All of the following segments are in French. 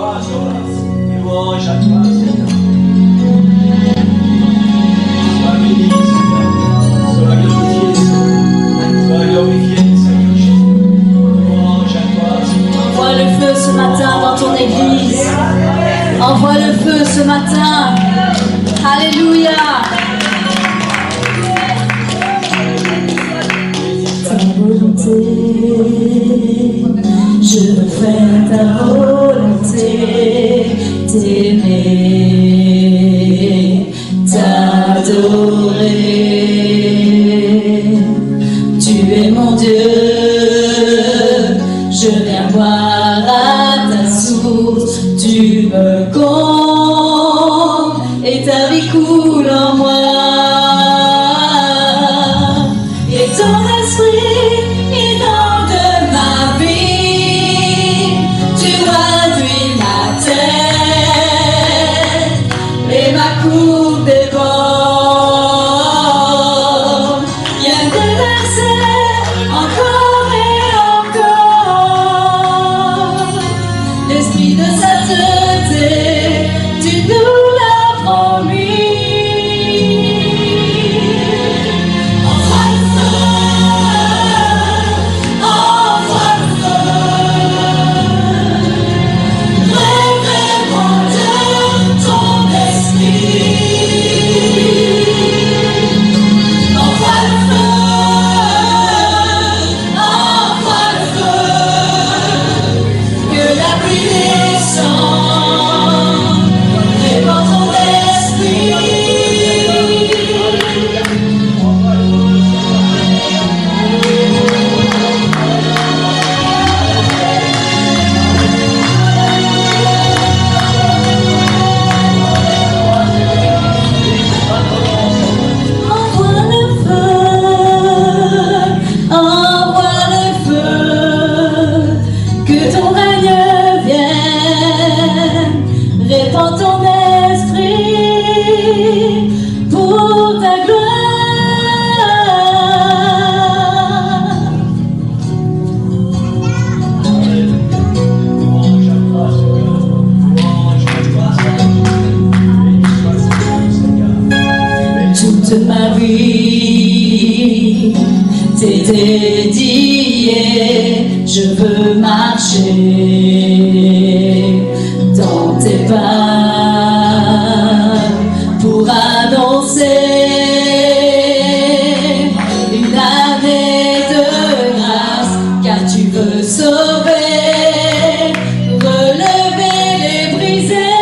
Louange à toi, Seigneur. Sois béni, Seigneur. Sois glorifié, Seigneur. Sois glorifié, Seigneur Jésus. Louange à toi, Seigneur. Envoie le feu ce matin dans ton église. Envoie le feu ce matin. Alléluia. Ta volonté, je veux faire ta volonté, t'aimer, t'adorer. Tu es mon Dieu, je viens boire à ta source, tu me combles et ta vie coule en moi. Et ton esprit inonde ma vie, tu réduis ma tête et ma coupe déborde. Viens déverser encore et encore l'esprit de sainteté, tu nous l'as promis. Envoie le feu, envoie le feu. Révèle-moi de ton esprit. Envoie le feu, envoie le feu. Que la pluie descende, répand ton esprit. Envoie le feu, envoie le feu, que ton règne vienne, répand ton esprit pour ta gloire. Louange à toi, Seigneur. Louange à toi, Seigneur. Béni soit Seigneur. Toute ma vie t'est dédiée, je veux marcher dans tes pas pour annoncer une année de grâce, car tu veux sauver, relever les brisés.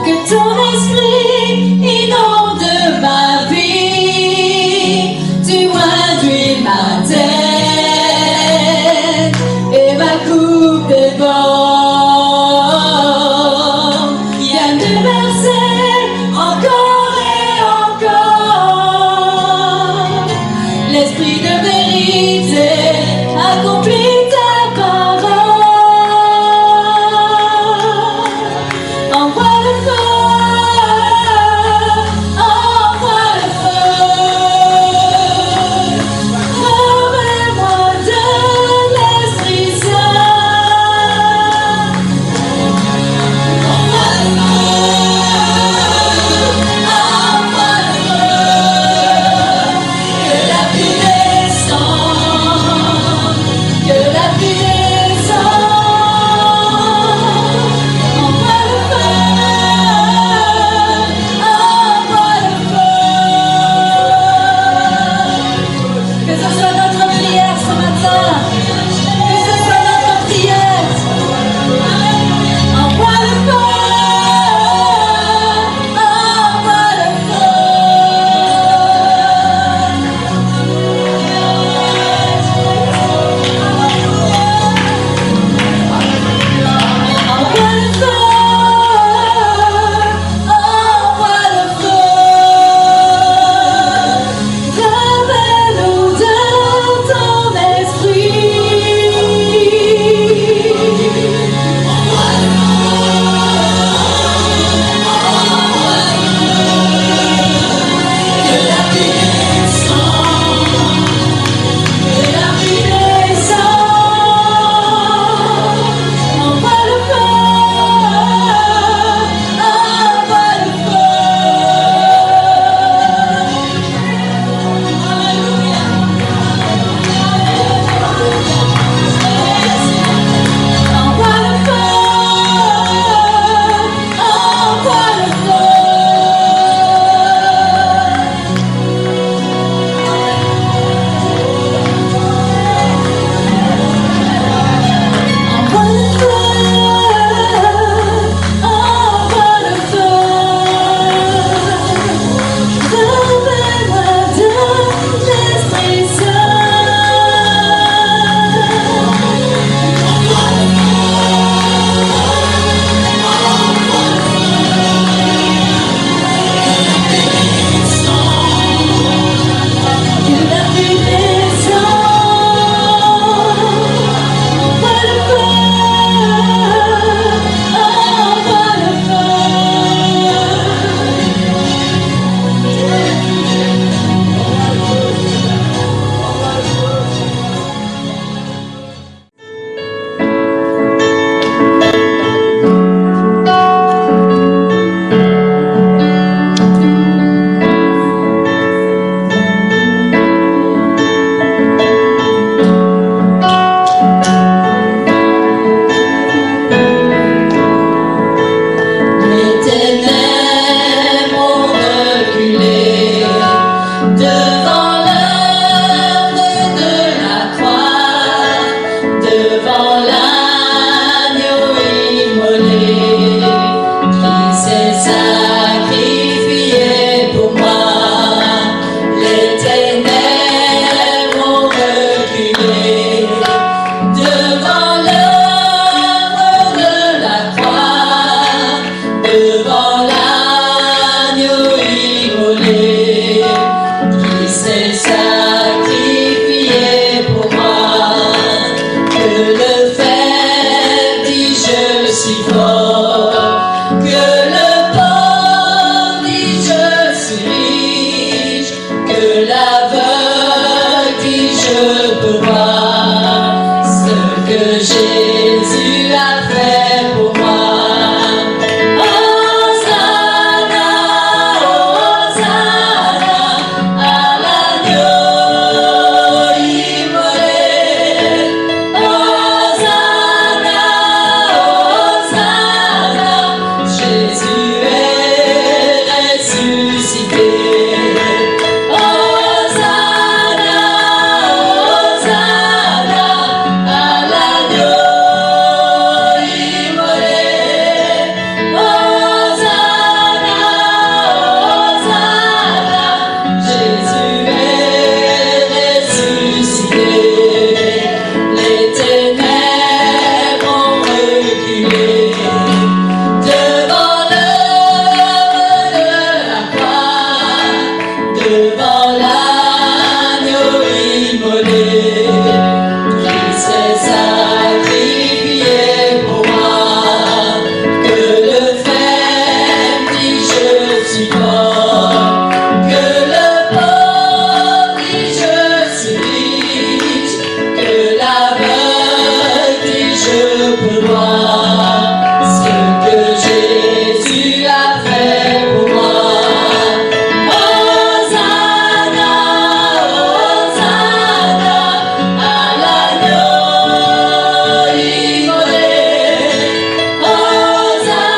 Que ton esprit inonde ma vie, tu réduis ma tête fort, que le pauvre dit je suis riche, que l'aveugle dit je peux voir ce que Jésus a fait pour moi. Hosanna, Hosanna, à l'agneau immolé. Hosanna, Hosanna, Jésus est ressuscité. Hosanna, Hosanna, à l'agneau immolé. Hosanna, Hosanna, Jésus est ressuscité. Les ténèbres ont reculé devant l'œuvre de la croix, devant l'agneau immolé, qui s'est sacrifié pour moi. Que le faible dit je suis fort, que le pauvre dit je suis riche, que l'aveugle dit je peux voir ce que Jésus a fait pour moi. Hosanna, Hosanna, à l'agneau immolé. Hosanna,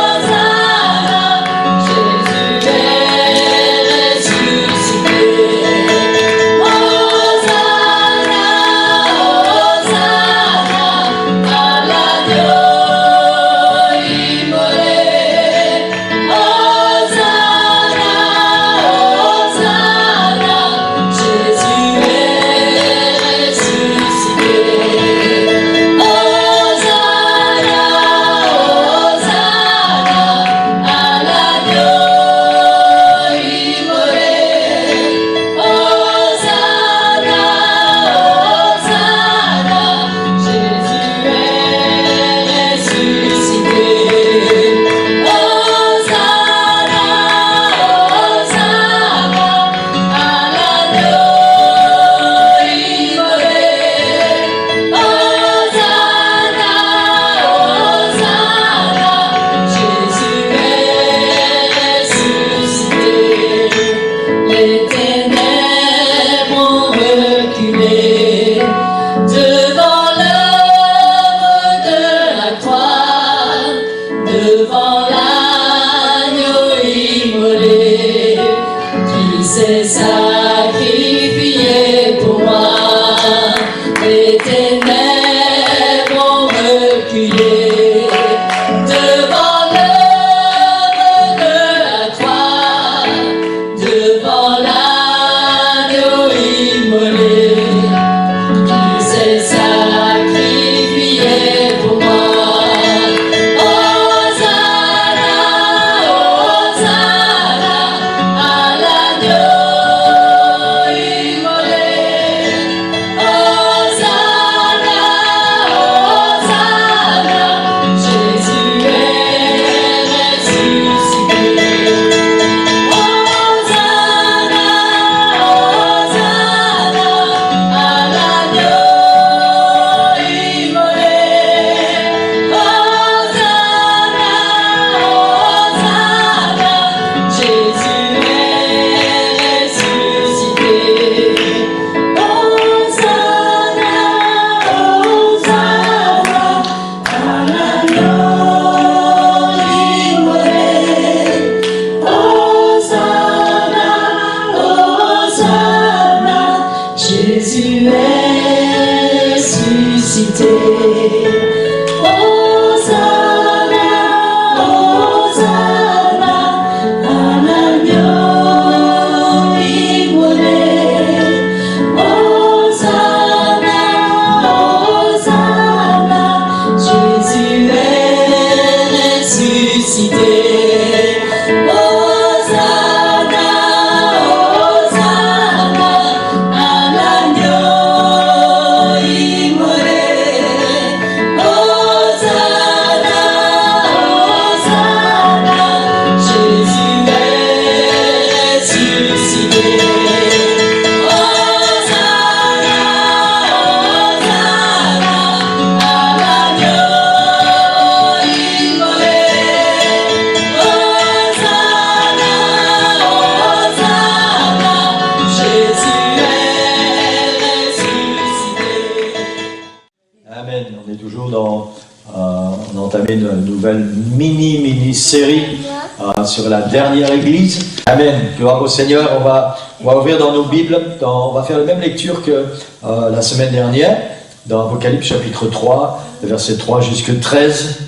Hosanna, Jésus est ressuscité. Hosanna, Hosanna, à l'agneau immolé. Hosanna, Hosanna, Jésus est ressuscité. Hosanna, Hosanna, à l'agneau immolé. Hosanna, Hosanna, Jésus est ressuscité. Hosanna, Hosanna, à l'agneau immolé. Hosanna, Hosanna, Jésus est ressuscité. Les ténèbres ont reculé devant l'œuvre de la croix, devant l'agneau immolé, qui s'est sacrifié pour moi. Les ténèbres ont reculé devant l'œuvre de la croix, devant l'agneau immolé, qui s'est sacrifié pour moi. Hosanna, Hosanna, à l'agneau immolé. Hosanna, Hosanna, Jésus est ressuscité. Hosanna, Hosanna, à l'agneau immolé. Hosanna, Hosanna, Jésus est ressuscité. Hosanna, Hosanna, à l'agneau immolé. Hosanna, Hosanna, Jésus est ressuscité. Hosanna, Hosanna, à l'agneau immolé. Hosanna, Hosanna, Jésus est ressuscité. Hosanna, Hosanna, à l'agneau immolé. Amen. On est toujours dans... on a entamé une nouvelle mini-série sur la dernière église. Amen. Gloire au Seigneur. On va ouvrir dans nos Bibles. On va faire la même lecture que la semaine dernière. Dans Apocalypse chapitre 3, verset 3 jusqu'à 13.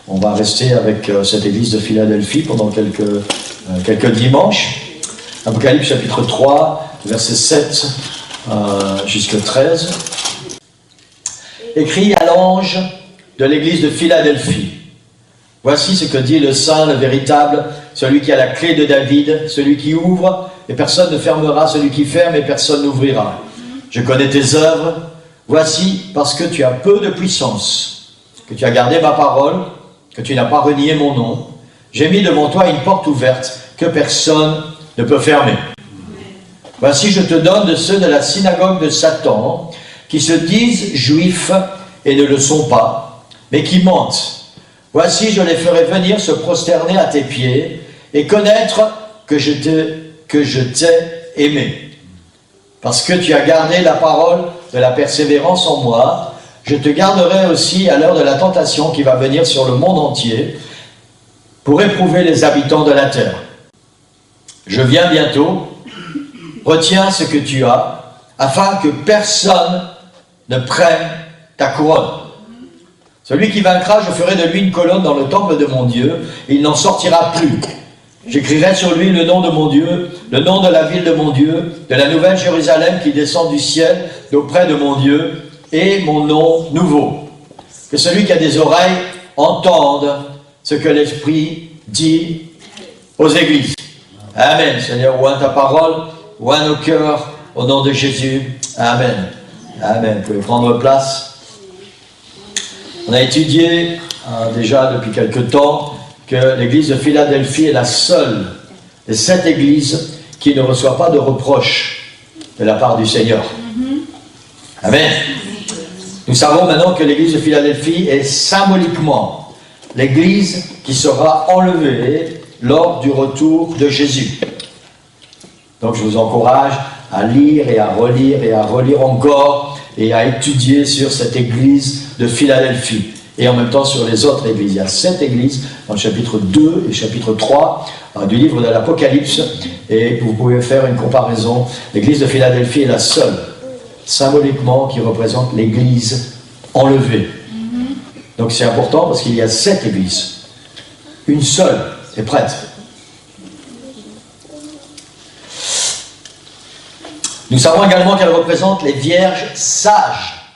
On va rester avec cette église de Philadelphie pendant quelques dimanches. Apocalypse chapitre 3, verset 7 jusqu'à 13. Écrit à l'ange de l'église de Philadelphie. Voici ce que dit le saint, le véritable, celui qui a la clé de David, celui qui ouvre et personne ne fermera, celui qui ferme et personne n'ouvrira. Je connais tes œuvres. Voici parce que tu as peu de puissance, que tu as gardé ma parole, que tu n'as pas renié mon nom. J'ai mis devant toi une porte ouverte que personne ne peut fermer. Voici, je te donne de ceux de la synagogue de Satan, qui se disent juifs et ne le sont pas, mais qui mentent. Voici, je les ferai venir se prosterner à tes pieds et connaître que je t'ai aimé. Parce que tu as gardé la parole de la persévérance en moi, je te garderai aussi à l'heure de la tentation qui va venir sur le monde entier pour éprouver les habitants de la terre. Je viens bientôt, retiens ce que tu as, afin que personne ne prenne ta couronne. Celui qui vaincra, je ferai de lui une colonne dans le temple de mon Dieu, et il n'en sortira plus. J'écrirai sur lui le nom de mon Dieu, le nom de la ville de mon Dieu, de la nouvelle Jérusalem qui descend du ciel d'auprès de mon Dieu, et mon nom nouveau. Que celui qui a des oreilles entende ce que l'Esprit dit aux églises. Amen. Seigneur, ouvre ta parole, ouvre nos cœurs, au nom de Jésus. Amen. Amen. Vous pouvez prendre place. On a étudié déjà depuis quelque temps que l'église de Philadelphie est la seule des 7 églises qui ne reçoit pas de reproches de la part du Seigneur. Amen. Nous savons maintenant que l'église de Philadelphie est symboliquement l'église qui sera enlevée lors du retour de Jésus. Donc je vous encourage à lire et à relire encore et à étudier sur cette église de Philadelphie et en même temps sur les autres églises. Il y a 7 églises dans le chapitre 2 et chapitre 3 du livre de l'Apocalypse et vous pouvez faire une comparaison. L'église de Philadelphie est la seule symboliquement qui représente l'église enlevée. Donc c'est important parce qu'il y a 7 églises. Une seule est prête. Nous savons également qu'elle représente les vierges sages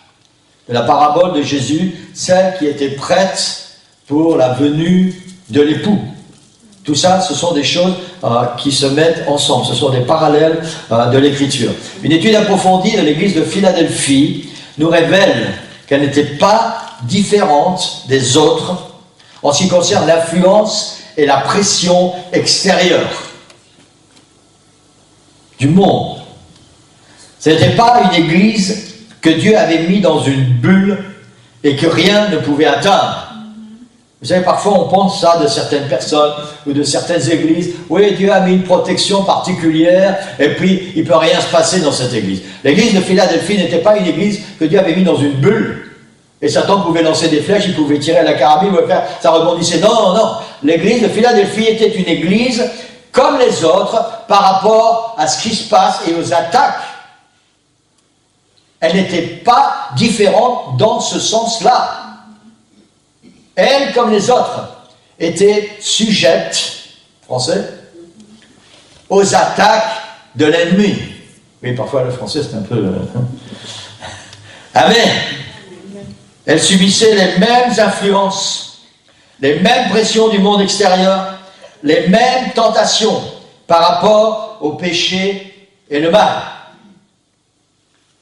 de la parabole de Jésus, celles qui étaient prêtes pour la venue de l'époux. Tout ça, ce sont des choses qui se mettent ensemble. Ce sont des parallèles de l'Écriture. Une étude approfondie de l'église de Philadelphie nous révèle qu'elle n'était pas différente des autres en ce qui concerne l'influence et la pression extérieure du monde. Ce n'était pas une église que Dieu avait mis dans une bulle et que rien ne pouvait atteindre. Vous savez, parfois on pense ça de certaines personnes ou de certaines églises. Oui, Dieu a mis une protection particulière et puis il ne peut rien se passer dans cette église. L'église de Philadelphie n'était pas une église que Dieu avait mis dans une bulle. Et Satan pouvait lancer des flèches, il pouvait tirer à la carabine, ça rebondissait. Non, non. L'église de Philadelphie était une église comme les autres par rapport à ce qui se passe et aux attaques. Elle n'était pas différente dans ce sens-là. Elle, comme les autres, était sujette, français, aux attaques de l'ennemi. Oui, parfois le français c'est un peu... Amen. Elle subissait les mêmes influences, les mêmes pressions du monde extérieur, les mêmes tentations par rapport au péché et le mal.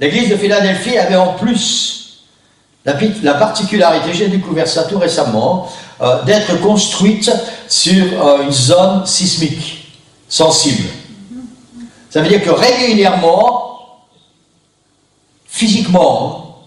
L'église de Philadelphie avait en plus la particularité, j'ai découvert ça tout récemment, d'être construite sur une zone sismique, sensible. Ça veut dire que régulièrement, physiquement,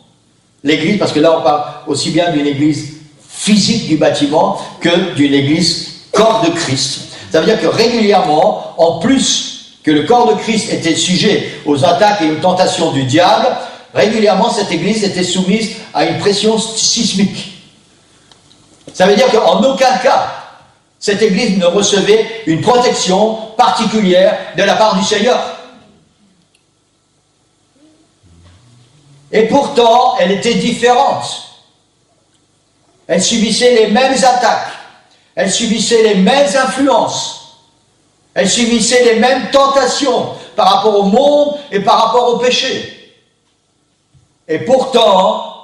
l'église, parce que là on parle aussi bien d'une église physique du bâtiment que d'une église corps de Christ. Ça veut dire que régulièrement, en plus que le corps de Christ était sujet aux attaques et aux tentations du diable, régulièrement cette église était soumise à une pression sismique. Ça veut dire qu'en aucun cas, cette église ne recevait une protection particulière de la part du Seigneur. Et pourtant, elle était différente. Elle subissait les mêmes attaques. Elle subissait les mêmes influences. Elle subissait les mêmes tentations par rapport au monde et par rapport au péché. Et pourtant,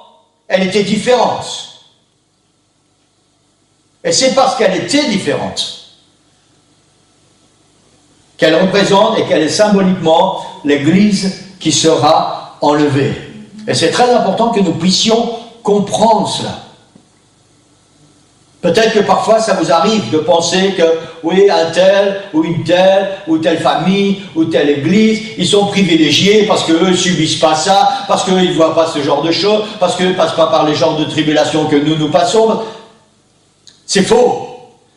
elle était différente. Et c'est parce qu'elle était différente qu'elle représente et qu'elle est symboliquement l'Église qui sera enlevée. Et c'est très important que nous puissions comprendre cela. Peut-être que parfois ça vous arrive de penser que, oui, un tel, ou une telle, ou telle famille, ou telle église, ils sont privilégiés parce qu'eux ne subissent pas ça, parce qu'eux ne voient pas ce genre de choses, parce qu'eux ne passent pas par les genres de tribulations que nous passons. C'est faux.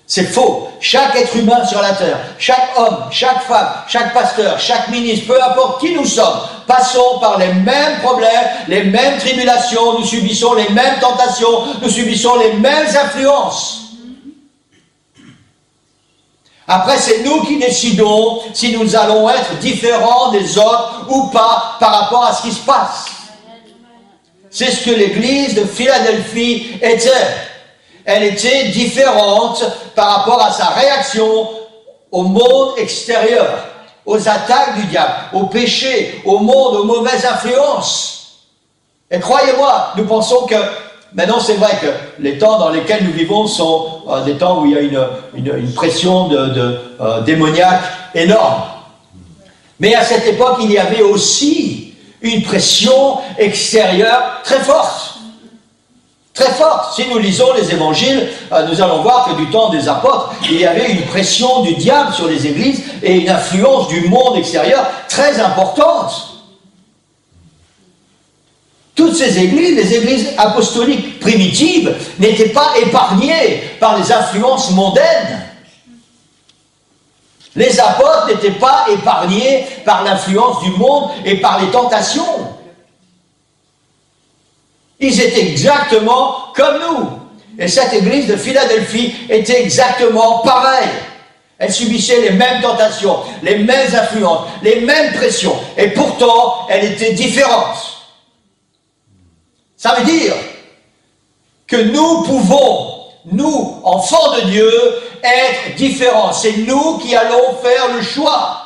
C'est faux. Chaque être humain sur la terre, chaque homme, chaque femme, chaque pasteur, chaque ministre, peu importe qui nous sommes, passons par les mêmes problèmes, les mêmes tribulations, nous subissons les mêmes tentations, nous subissons les mêmes influences. Après, c'est nous qui décidons si nous allons être différents des autres ou pas par rapport à ce qui se passe. C'est ce que l'église de Philadelphie était. Elle était différente par rapport à sa réaction au monde extérieur, aux attaques du diable, au péché, au monde, aux mauvaises influences. Et croyez-moi, nous pensons que, maintenant c'est vrai que les temps dans lesquels nous vivons sont des temps où il y a une pression démoniaque énorme. Mais à cette époque, il y avait aussi une pression extérieure très forte. Très forte. Si nous lisons les évangiles, nous allons voir que du temps des apôtres, il y avait une pression du diable sur les églises et une influence du monde extérieur très importante. Toutes ces églises, les églises apostoliques primitives, n'étaient pas épargnées par les influences mondaines. Les apôtres n'étaient pas épargnés par l'influence du monde et par les tentations. Ils étaient exactement comme nous. Et cette église de Philadelphie était exactement pareille. Elle subissait les mêmes tentations, les mêmes influences, les mêmes pressions. Et pourtant, elle était différente. Ça veut dire que nous pouvons, nous, enfants de Dieu, être différents. C'est nous qui allons faire le choix.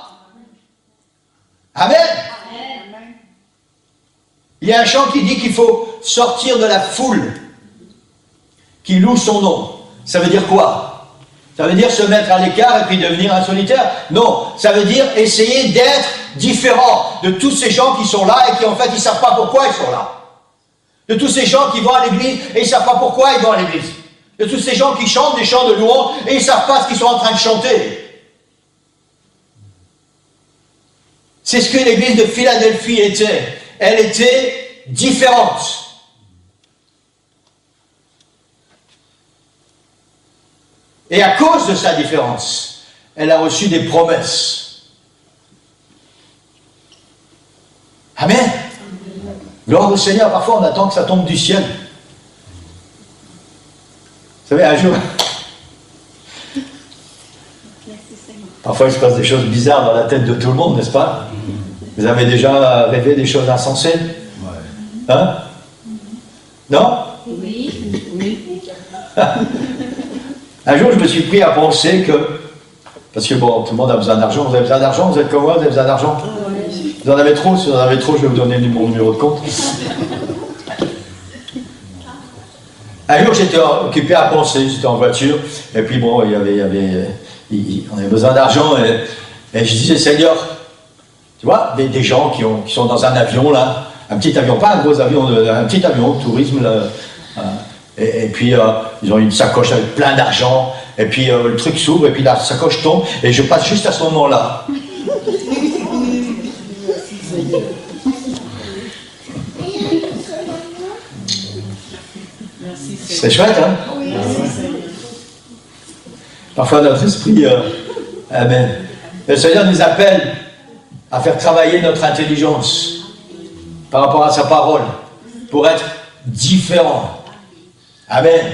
Amen. Il y a un chant qui dit qu'il faut sortir de la foule qui loue son nom. Ça veut dire quoi? Ça veut dire se mettre à l'écart et puis devenir un solitaire? Non, ça veut dire essayer d'être différent de tous ces gens qui sont là et qui en fait ils ne savent pas pourquoi ils sont là. De tous ces gens qui vont à l'église et ils ne savent pas pourquoi ils vont à l'église. De tous ces gens qui chantent des chants de louange et ils ne savent pas ce qu'ils sont en train de chanter. C'est ce que l'église de Philadelphie était. Elle était différente. Et à cause de sa différence, elle a reçu des promesses. Amen. Gloire au Seigneur. Parfois, on attend que ça tombe du ciel. Vous savez, un jour, parfois il se passe des choses bizarres dans la tête de tout le monde, n'est-ce pas? Vous avez déjà rêvé des choses insensées? Hein? Non? Oui. Un jour, je me suis pris à penser que, parce que bon, tout le monde a besoin d'argent. Vous avez besoin d'argent? Vous êtes comme moi? Vous avez besoin d'argent? Vous en avez trop? Si vous en avez trop, je vais vous donner mon numéro de compte. Un jour, j'étais occupé à penser, j'étais en voiture, et puis bon, on avait besoin d'argent, et je disais, Seigneur, tu vois, des gens qui sont dans un avion, là, un petit avion, pas un gros avion, un petit avion, tourisme, là, et puis ils ont une sacoche avec plein d'argent, et puis le truc s'ouvre, et puis la sacoche tombe, et je passe juste à ce moment-là. C'est chouette, hein? Oui. Parfois notre esprit, amen. Le Seigneur nous appelle à faire travailler notre intelligence. par rapport à sa parole, pour être différent. Amen.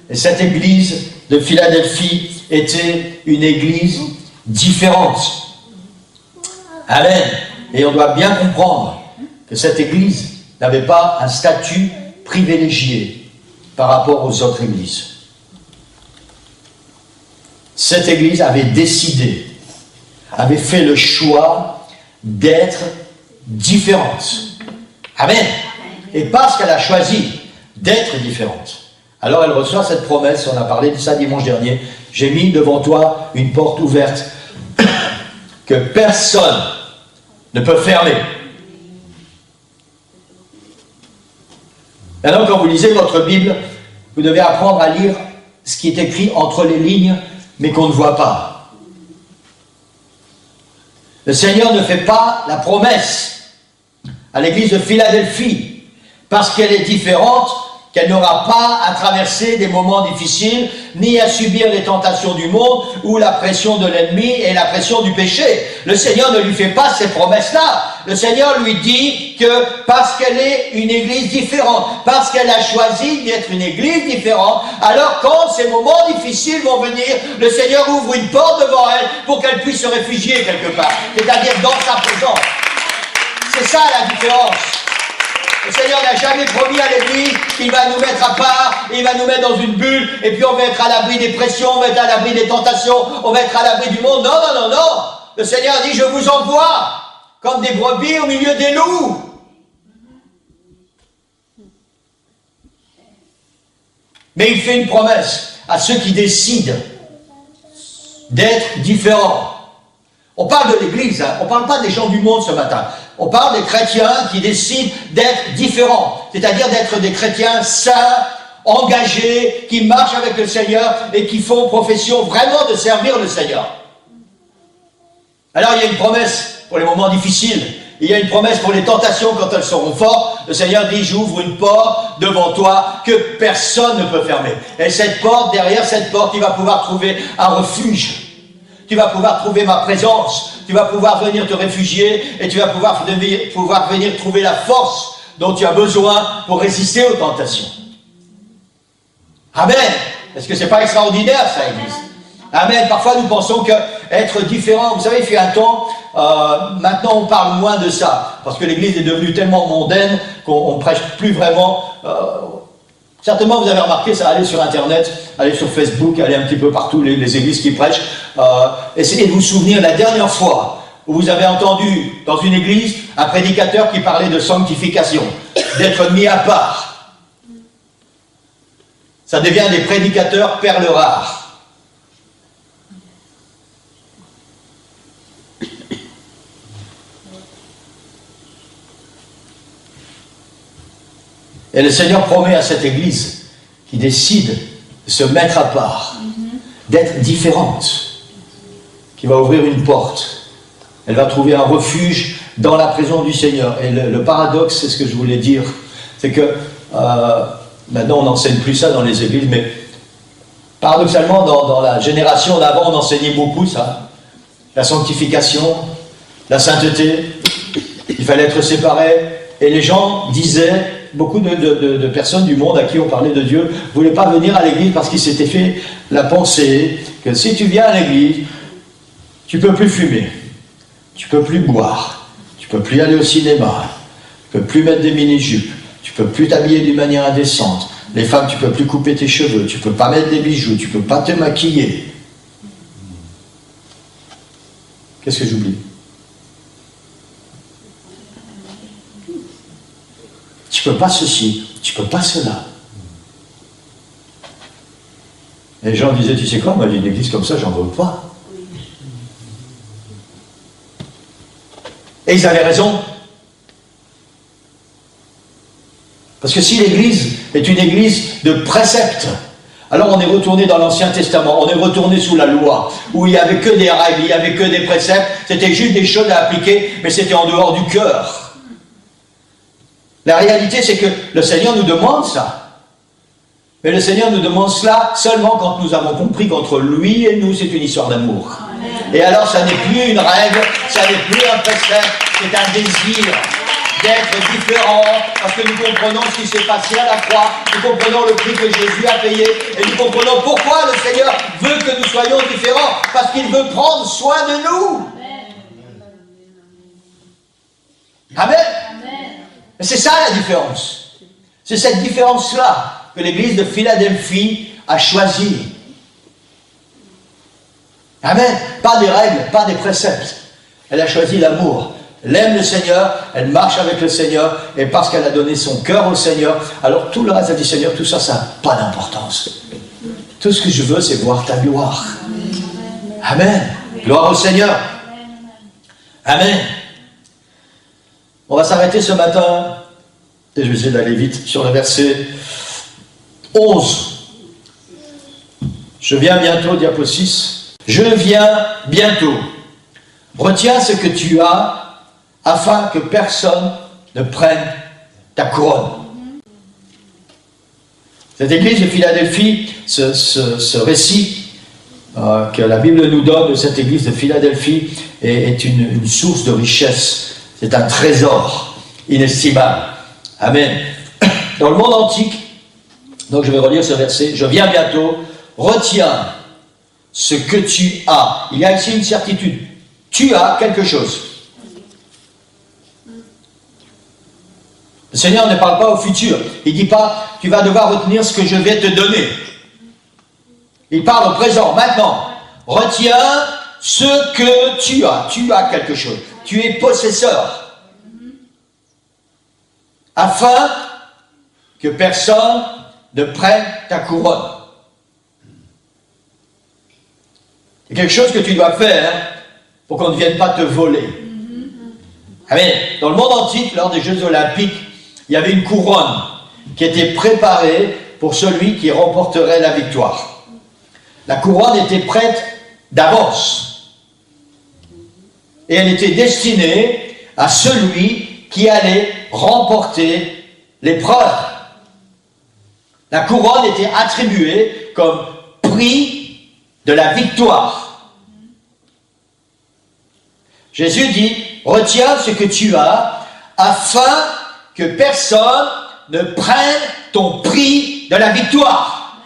Et cette église de Philadelphie était une église différente. Amen. Et on doit bien comprendre que cette église n'avait pas un statut privilégié par rapport aux autres églises. Cette église avait décidé, avait fait le choix d'être différente. Amen. Et parce qu'elle a choisi d'être différente, alors elle reçoit cette promesse, on a parlé de ça dimanche dernier, j'ai mis devant toi une porte ouverte que personne ne peut fermer. Maintenant, quand vous lisez votre Bible, vous devez apprendre à lire ce qui est écrit entre les lignes, mais qu'on ne voit pas. Le Seigneur ne fait pas la promesse à l'église de Philadelphie parce qu'elle est différente, qu'elle n'aura pas à traverser des moments difficiles, ni à subir les tentations du monde, ou la pression de l'ennemi et la pression du péché. Le Seigneur ne lui fait pas ces promesses-là. Le Seigneur lui dit que parce qu'elle est une église différente, parce qu'elle a choisi d'être une église différente, alors quand ces moments difficiles vont venir, le Seigneur ouvre une porte devant elle pour qu'elle puisse se réfugier quelque part, c'est-à-dire dans sa présence. C'est ça la différence. Le Seigneur n'a jamais promis à l'église qu'il va nous mettre à part, il va nous mettre dans une bulle, et puis on va être à l'abri des pressions, on va être à l'abri des tentations, on va être à l'abri du monde. Non, non, non, non. Le Seigneur dit, je vous envoie comme des brebis au milieu des loups. Mais il fait une promesse à ceux qui décident d'être différents. On parle de l'église, hein. On ne parle pas des gens du monde ce matin. On parle des chrétiens qui décident d'être différents, c'est-à-dire d'être des chrétiens saints, engagés, qui marchent avec le Seigneur et qui font profession vraiment de servir le Seigneur. Alors il y a une promesse pour les moments difficiles, il y a une promesse pour les tentations quand elles seront fortes. Le Seigneur dit, j'ouvre une porte devant toi que personne ne peut fermer. Et cette porte, derrière cette porte, tu vas pouvoir trouver un refuge. Tu vas pouvoir trouver ma présence, tu vas pouvoir venir te réfugier et tu vas pouvoir venir trouver la force dont tu as besoin pour résister aux tentations. Amen. Est-ce que c'est pas extraordinaire ça, Église? Amen. Parfois nous pensons que être différent, vous savez, il fait un temps, maintenant on parle moins de ça, parce que l'Église est devenue tellement mondaine qu'on ne prêche plus vraiment. Certainement, vous avez remarqué, ça, allez sur Internet, allez sur Facebook, allez un petit peu partout, les églises qui prêchent. Essayez de vous souvenir la dernière fois où vous avez entendu dans une église un prédicateur qui parlait de sanctification, d'être mis à part. Ça devient des prédicateurs perles rares. Et le Seigneur promet à cette église qui décide de se mettre à part, d'être différente, qui va ouvrir une porte. Elle va trouver un refuge dans la présence du Seigneur. Et le paradoxe, c'est ce que je voulais dire, c'est que maintenant on n'enseigne plus ça dans les églises, mais paradoxalement dans la génération d'avant on enseignait beaucoup ça, la sanctification, la sainteté, il fallait être séparé, et les gens disaient, beaucoup de personnes du monde à qui on parlait de Dieu ne voulaient pas venir à l'église parce qu'ils s'étaient fait la pensée que si tu viens à l'église, tu ne peux plus fumer, tu ne peux plus boire, tu ne peux plus aller au cinéma, tu ne peux plus mettre des mini-jupes, tu ne peux plus t'habiller d'une manière indécente, les femmes tu ne peux plus couper tes cheveux, tu ne peux pas mettre des bijoux, tu ne peux pas te maquiller. Qu'est-ce que j'oublie? Tu ne peux pas ceci, tu ne peux pas cela. Et les gens disaient, tu sais quoi, moi j'ai une église comme ça, j'en veux pas. Et ils avaient raison. Parce que si l'église est une église de préceptes, alors on est retourné dans l'Ancien Testament, on est retourné sous la loi, où il n'y avait que des règles, il n'y avait que des préceptes, c'était juste des choses à appliquer, mais c'était en dehors du cœur. La réalité, c'est que le Seigneur nous demande ça. Mais le Seigneur nous demande cela seulement quand nous avons compris qu'entre lui et nous, c'est une histoire d'amour. Et alors, ça n'est plus une règle, ça n'est plus un précepte, c'est un désir. d'être différents, parce que nous comprenons ce qui s'est passé à la croix, nous comprenons le prix que Jésus a payé, et nous comprenons pourquoi le Seigneur veut que nous soyons différents, parce qu'il veut prendre soin de nous. Amen. Mais c'est ça la différence. C'est cette différence-là que l'église de Philadelphie a choisie. Amen. Pas des règles, pas des préceptes. Elle a choisi l'amour. Elle aime le Seigneur, elle marche avec le Seigneur, et parce qu'elle a donné son cœur au Seigneur, alors tout le reste, elle dit, Seigneur, tout ça, ça n'a pas d'importance. Tout ce que je veux, c'est voir ta gloire. Amen. Gloire au Seigneur. Amen. On va s'arrêter ce matin, et je vais essayer d'aller vite, sur le verset 11. Je viens bientôt, diapo 6. Je viens bientôt. Retiens ce que tu as, afin que personne ne prenne ta couronne. Cette église de Philadelphie, ce récit que la Bible nous donne de cette église de Philadelphie est une source de richesse. C'est un trésor inestimable. Amen. Dans le monde antique, donc je vais relire ce verset, je viens bientôt, retiens ce que tu as. Il y a ici une certitude. Tu as quelque chose. Le Seigneur ne parle pas au futur. Il ne dit pas, tu vas devoir retenir ce que je vais te donner. Il parle au présent, maintenant. Retiens ce que tu as. Tu as quelque chose. Tu es possesseur. Afin que personne ne prenne ta couronne. Il y a quelque chose que tu dois faire pour qu'on ne vienne pas te voler. Amen. Dans le monde antique, lors des Jeux Olympiques, il y avait une couronne qui était préparée pour celui qui remporterait la victoire. La couronne était prête d'avance. Et elle était destinée à celui qui allait remporter l'épreuve. La couronne était attribuée comme prix de la victoire. Jésus dit, retiens ce que tu as afin que personne ne prenne ton prix de la victoire.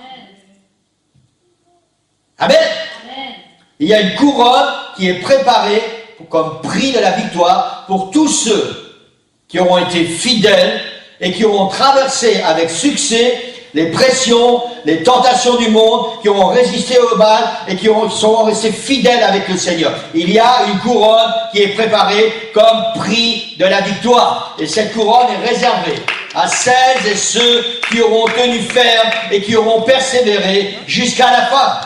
Amen. Amen. Il y a une couronne qui est préparée comme prix de la victoire pour tous ceux qui auront été fidèles et qui auront traversé avec succès les pressions, les tentations du monde, qui auront résisté au mal et qui seront restés fidèles avec le Seigneur. Il y a une couronne qui est préparée comme prix de la victoire. Et cette couronne est réservée à celles et ceux qui auront tenu ferme et qui auront persévéré jusqu'à la fin.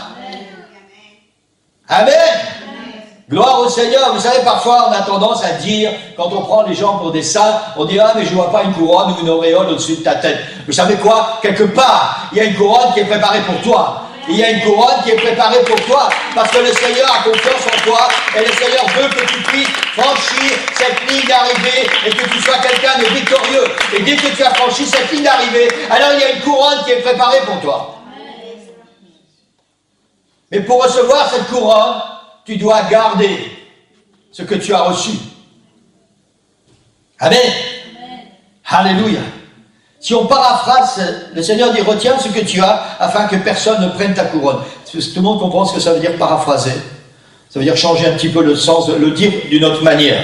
Amen. Gloire au Seigneur. Vous savez, parfois on a tendance à dire, quand on prend les gens pour des saints, on dit, ah mais je ne vois pas une couronne ou une auréole au-dessus de ta tête. Vous savez quoi? Quelque part, il y a une couronne qui est préparée pour toi. Il y a une couronne qui est préparée pour toi, parce que le Seigneur a confiance en toi, et le Seigneur veut que tu puisses franchir cette ligne d'arrivée, et que tu sois quelqu'un de victorieux. Et dès que tu as franchi cette ligne d'arrivée, alors il y a une couronne qui est préparée pour toi. Mais pour recevoir cette couronne, tu dois garder ce que tu as reçu. Amen. Amen. Alléluia. Si on paraphrase, le Seigneur dit, retiens ce que tu as afin que personne ne prenne ta couronne. Tout le monde comprend ce que ça veut dire paraphraser. Ça veut dire changer un petit peu le sens, le dire d'une autre manière.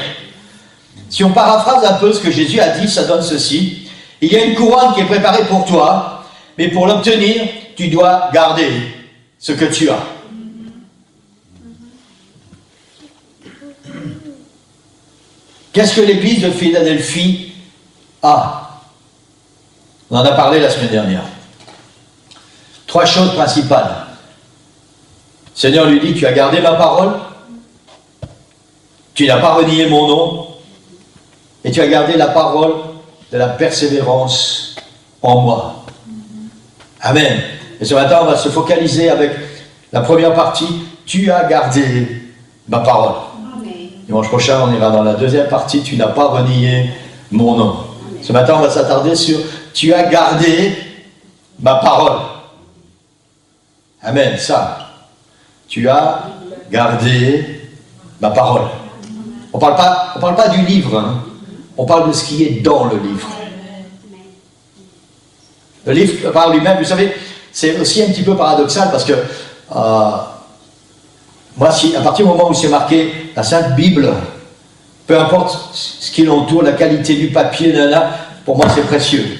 Si on paraphrase un peu ce que Jésus a dit, ça donne ceci. Il y a une couronne qui est préparée pour toi, mais pour l'obtenir, tu dois garder ce que tu as. Qu'est-ce que l'église de Philadelphie a? On en a parlé la semaine dernière. 3 choses principales. Le Seigneur lui dit, tu as gardé ma parole, tu n'as pas renié mon nom, et tu as gardé la parole de la persévérance en moi. Amen. Et ce matin, on va se focaliser avec la première partie, tu as gardé ma parole. Dimanche prochain, on ira dans la deuxième partie, tu n'as pas renié mon nom. Ce matin, on va s'attarder sur, tu as gardé ma parole. Amen, ça. Tu as gardé ma parole. On parle pas du livre, hein. On parle de ce qui est dans le livre. Le livre par lui-même, vous savez, c'est aussi un petit peu paradoxal parce que moi, à partir du moment où c'est marqué la Sainte Bible, peu importe ce qui l'entoure, la qualité du papier, pour moi c'est précieux.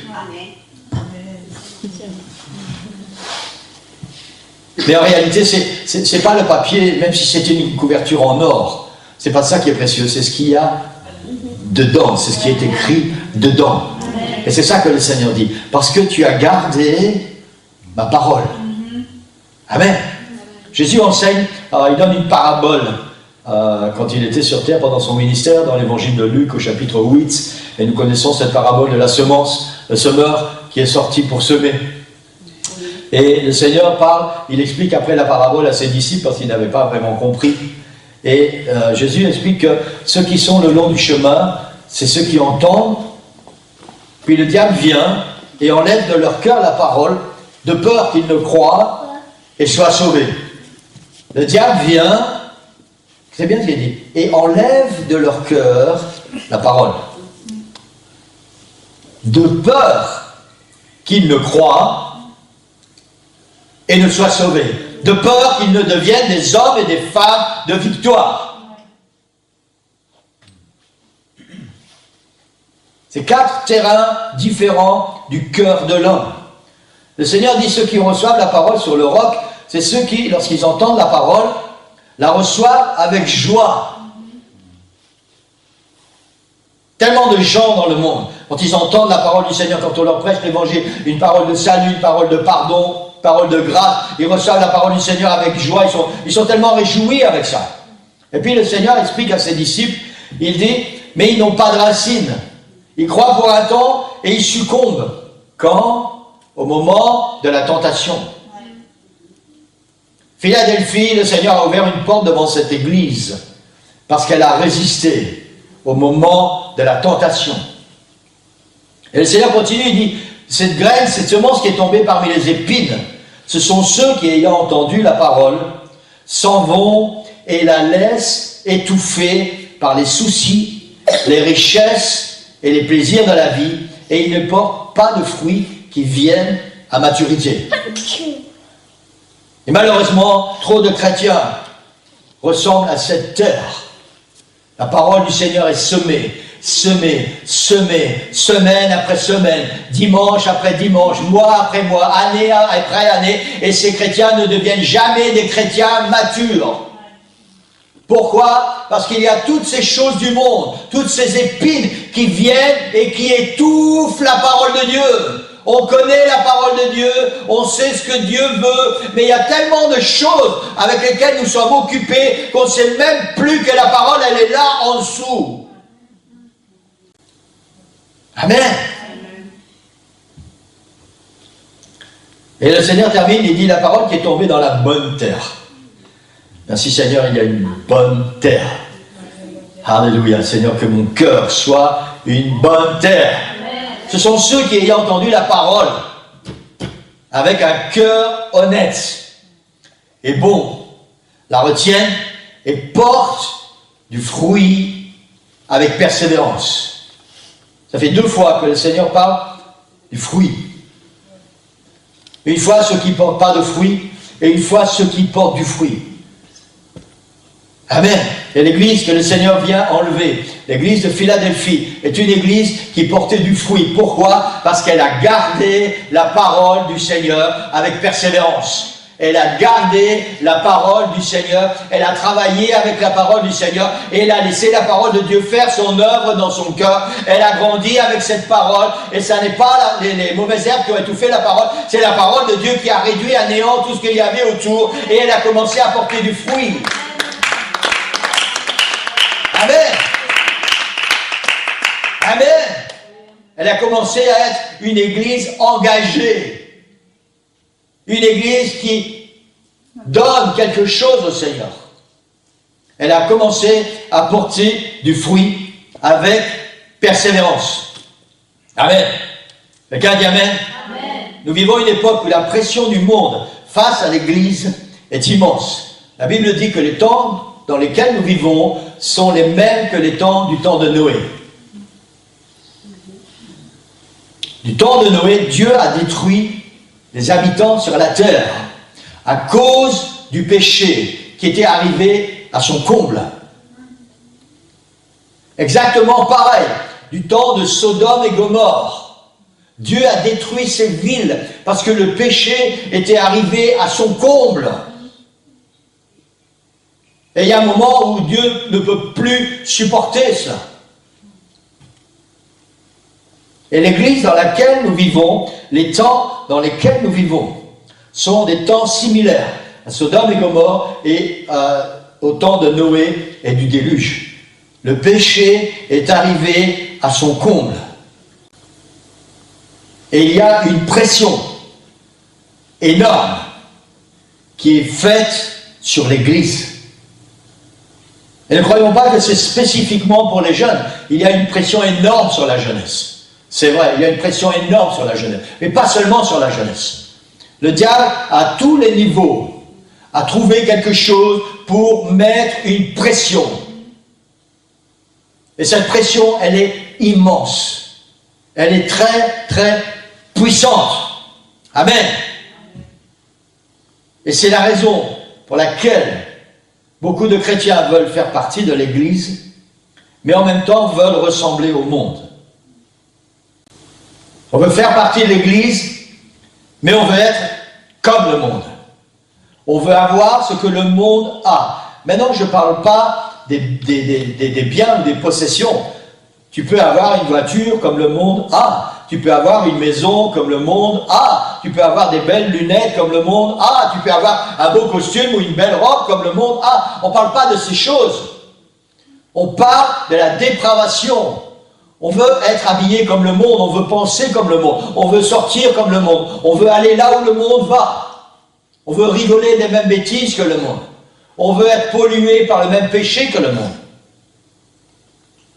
Mais en réalité, c'est pas le papier, même si c'était une couverture en or, c'est pas ça qui est précieux, c'est ce qu'il y a dedans, c'est ce qui est écrit dedans. Et c'est ça que le Seigneur dit, parce que tu as gardé ma parole. Amen. Jésus enseigne, il donne une parabole quand il était sur terre pendant son ministère, dans l'évangile de Luc au chapitre 8, et nous connaissons cette parabole de la semence, le semeur qui est sorti pour semer. Et le Seigneur parle, il explique après la parabole à ses disciples parce qu'ils n'avaient pas vraiment compris. Et Jésus explique que ceux qui sont le long du chemin, c'est ceux qui entendent, puis le diable vient et enlève de leur cœur la parole, de peur qu'ils ne croient et soient sauvés. Le diable vient, c'est bien ce qu'il dit, et enlève de leur cœur la parole. De peur qu'ils ne croient et ne soient sauvés. De peur qu'ils ne deviennent des hommes et des femmes de victoire. C'est 4 terrains différents du cœur de l'homme. Le Seigneur dit ceux qui reçoivent la parole sur le roc, c'est ceux qui, lorsqu'ils entendent la parole, la reçoivent avec joie. Tellement de gens dans le monde, quand ils entendent la parole du Seigneur, quand on leur prêche l'évangile, une parole de salut, une parole de pardon, une parole de grâce, ils reçoivent la parole du Seigneur avec joie, ils sont tellement réjouis avec ça. Et puis le Seigneur explique à ses disciples, il dit, mais ils n'ont pas de racines. Ils croient pour un temps et ils succombent. Quand? Au moment de la tentation. Philadelphie, le Seigneur a ouvert une porte devant cette église parce qu'elle a résisté au moment de la tentation. Et le Seigneur continue, il dit, cette graine, cette semence qui est tombée parmi les épines, ce sont ceux qui, ayant entendu la parole, s'en vont et la laissent étouffée par les soucis, les richesses et les plaisirs de la vie, et ils ne portent pas de fruits qui viennent à maturité. Et malheureusement, trop de chrétiens ressemblent à cette terre. La parole du Seigneur est semée, semaine après semaine, dimanche après dimanche, mois après mois, année après année, et ces chrétiens ne deviennent jamais des chrétiens matures. Pourquoi? Parce qu'il y a toutes ces choses du monde, toutes ces épines qui viennent et qui étouffent la parole de Dieu. On connaît la parole de Dieu, on sait ce que Dieu veut, mais il y a tellement de choses avec lesquelles nous sommes occupés qu'on ne sait même plus que la parole, elle est là en dessous. Amen. Et le Seigneur termine, il dit la parole qui est tombée dans la bonne terre. Merci Seigneur, il y a une bonne terre. Alléluia, Seigneur, que mon cœur soit une bonne terre. Ce sont ceux qui, ayant entendu la parole, avec un cœur honnête et bon, la retiennent et portent du fruit avec persévérance. Ça fait 2 fois que le Seigneur parle du fruit. Une fois ceux qui ne portent pas de fruit, et une fois ceux qui portent du fruit. Amen. Et l'église que le Seigneur vient enlever, l'église de Philadelphie, est une église qui portait du fruit. Pourquoi? Parce qu'elle a gardé la parole du Seigneur avec persévérance. Elle a gardé la parole du Seigneur, elle a travaillé avec la parole du Seigneur, et elle a laissé la parole de Dieu faire son œuvre dans son cœur. Elle a grandi avec cette parole, et ça n'est pas les mauvaises herbes qui ont étouffé la parole, c'est la parole de Dieu qui a réduit à néant tout ce qu'il y avait autour, et elle a commencé à porter du fruit. Amen. Amen. Elle a commencé à être une église engagée. Une église qui donne quelque chose au Seigneur. Elle a commencé à porter du fruit avec persévérance. Amen. Quelqu'un dit Amen. Amen. Nous vivons une époque où la pression du monde face à l'église est immense. La Bible dit que les temps dans lesquels nous vivons sont les mêmes que les temps du temps de Noé. Du temps de Noé, Dieu a détruit les habitants sur la terre à cause du péché qui était arrivé à son comble. Exactement pareil, du temps de Sodome et Gomorrhe. Dieu a détruit ces villes parce que le péché était arrivé à son comble. Et il y a un moment où Dieu ne peut plus supporter cela. Et l'Église dans laquelle nous vivons, les temps dans lesquels nous vivons, sont des temps similaires à Sodome et Gomorre et au temps de Noé et du déluge. Le péché est arrivé à son comble. Et il y a une pression énorme qui est faite sur l'Église. Et ne croyons pas que c'est spécifiquement pour les jeunes. Il y a une pression énorme sur la jeunesse. C'est vrai, il y a une pression énorme sur la jeunesse. Mais pas seulement sur la jeunesse. Le diable, à tous les niveaux, a trouvé quelque chose pour mettre une pression. Et cette pression, elle est immense. Elle est très, très puissante. Amen. Et c'est la raison pour laquelle beaucoup de chrétiens veulent faire partie de l'Église, mais en même temps veulent ressembler au monde. On veut faire partie de l'Église, mais on veut être comme le monde. On veut avoir ce que le monde a. Maintenant, je ne parle pas des biens ou des possessions. Tu peux avoir une voiture comme le monde a. Tu peux avoir une maison comme le monde a. Tu peux avoir des belles lunettes comme le monde a. Tu peux avoir un beau costume ou une belle robe comme le monde a. On ne parle pas de ces choses. On parle de la dépravation. On veut être habillé comme le monde, on veut penser comme le monde, on veut sortir comme le monde, on veut aller là où le monde va. On veut rigoler des mêmes bêtises que le monde. On veut être pollué par le même péché que le monde.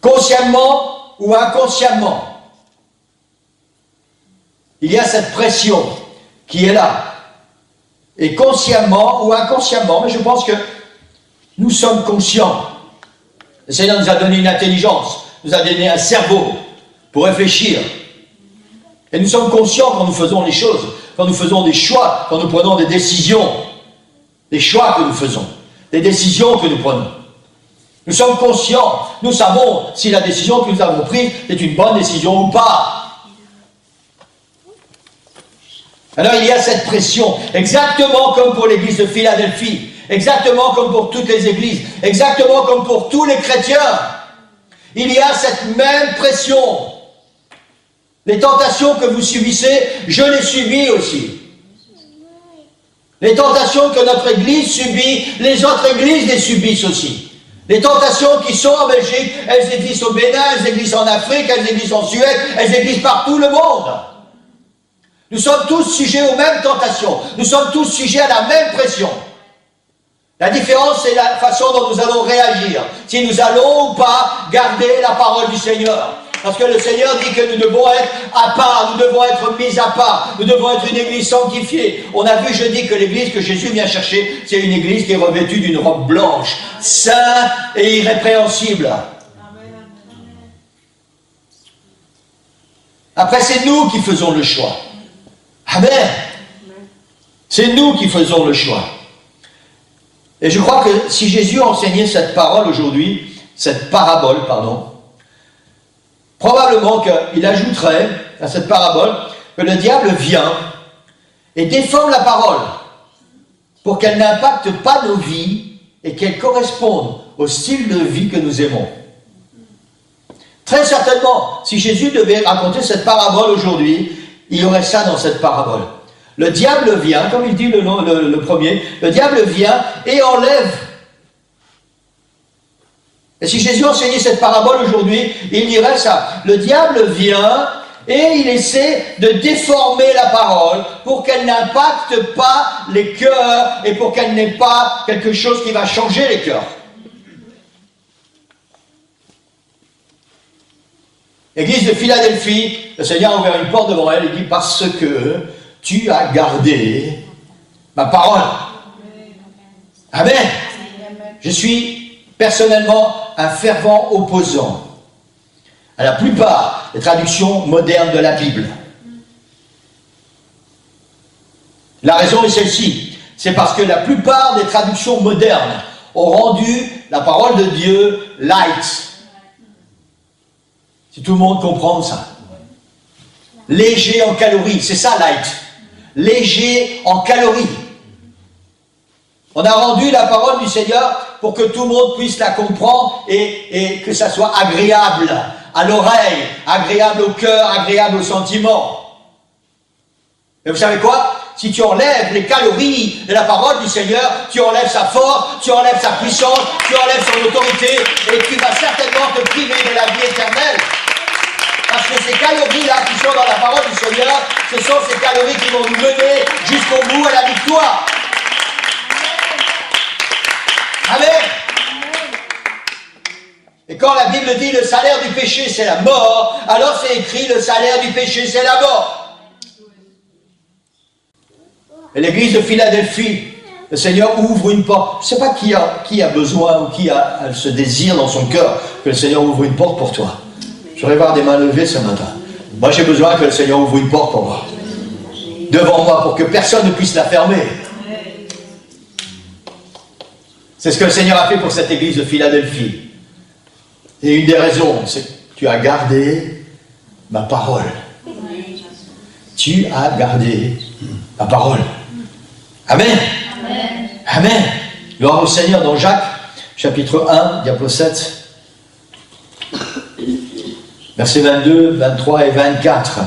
Consciemment ou inconsciemment. Il y a cette pression qui est là. Et consciemment ou inconsciemment, mais je pense que nous sommes conscients. Le Seigneur nous a donné une intelligence, nous a donné un cerveau pour réfléchir. Et nous sommes conscients quand nous faisons les choses, quand nous faisons des choix, quand nous prenons des décisions, des choix que nous faisons, des décisions que nous prenons. Nous sommes conscients, nous savons si la décision que nous avons prise est une bonne décision ou pas. Alors il y a cette pression, exactement comme pour l'église de Philadelphie, exactement comme pour toutes les églises, exactement comme pour tous les chrétiens. Il y a cette même pression. Les tentations que vous subissez, je les subis aussi. Les tentations que notre église subit, les autres églises les subissent aussi. Les tentations qui sont en Belgique, elles existent au Bénin, elles existent en Afrique, elles existent en Suède, elles existent partout le monde. Nous sommes tous sujets aux mêmes tentations. Nous sommes tous sujets à la même pression. La différence, c'est la façon dont nous allons réagir. Si nous allons ou pas garder la parole du Seigneur. Parce que le Seigneur dit que nous devons être à part, nous devons être mis à part, nous devons être une église sanctifiée. On a vu jeudi que l'église que Jésus vient chercher, c'est une église qui est revêtue d'une robe blanche, sainte et irrépréhensible. Après, c'est nous qui faisons le choix. Amen. C'est nous qui faisons le choix. Et je crois que si Jésus enseignait cette parole aujourd'hui, cette parabole, pardon, probablement qu'il ajouterait à cette parabole que le diable vient et déforme la parole pour qu'elle n'impacte pas nos vies et qu'elle corresponde au style de vie que nous aimons. Très certainement, si Jésus devait raconter cette parabole aujourd'hui, il y aurait ça dans cette parabole. Le diable vient, comme il dit le premier, le diable vient et enlève. Et si Jésus enseignait cette parabole aujourd'hui, il dirait ça. Le diable vient et il essaie de déformer la parole pour qu'elle n'impacte pas les cœurs et pour qu'elle n'ait pas quelque chose qui va changer les cœurs. L'église de Philadelphie, le Seigneur a ouvert une porte devant elle et dit « Parce que tu as gardé ma parole. » Amen. Je suis personnellement un fervent opposant à la plupart des traductions modernes de la Bible. La raison est celle-ci. C'est parce que la plupart des traductions modernes ont rendu la parole de Dieu light. Si tout le monde comprend ça. Léger en calories, c'est ça light. Léger en calories. On a rendu la parole du Seigneur pour que tout le monde puisse la comprendre et que ça soit agréable à l'oreille, agréable au cœur, agréable au sentiment. Mais vous savez quoi? Si tu enlèves les calories de la parole du Seigneur, tu enlèves sa force, tu enlèves sa puissance, tu enlèves son autorité et tu vas certainement te priver de la vie éternelle. Parce que ces calories-là qui sont dans la parole du Seigneur, ce sont ces calories qui vont nous mener jusqu'au bout à la victoire. Amen. Et quand la Bible dit le salaire du péché c'est la mort, alors c'est écrit le salaire du péché c'est la mort. Et l'église de Philadelphie, le Seigneur ouvre une porte. Je ne sais pas qui a besoin ou qui a ce désir dans son cœur que le Seigneur ouvre une porte pour toi. Je voudrais voir des mains levées ce matin. Moi j'ai besoin que le Seigneur ouvre une porte pour moi. Devant moi pour que personne ne puisse la fermer. C'est ce que le Seigneur a fait pour cette église de Philadelphie. Et une des raisons, c'est que tu as gardé ma parole. Tu as gardé ma parole. Amen. Amen. Amen. Gloire au Seigneur. Dans Jacques, chapitre 1, diapo 7, versets 22, 23 et 24.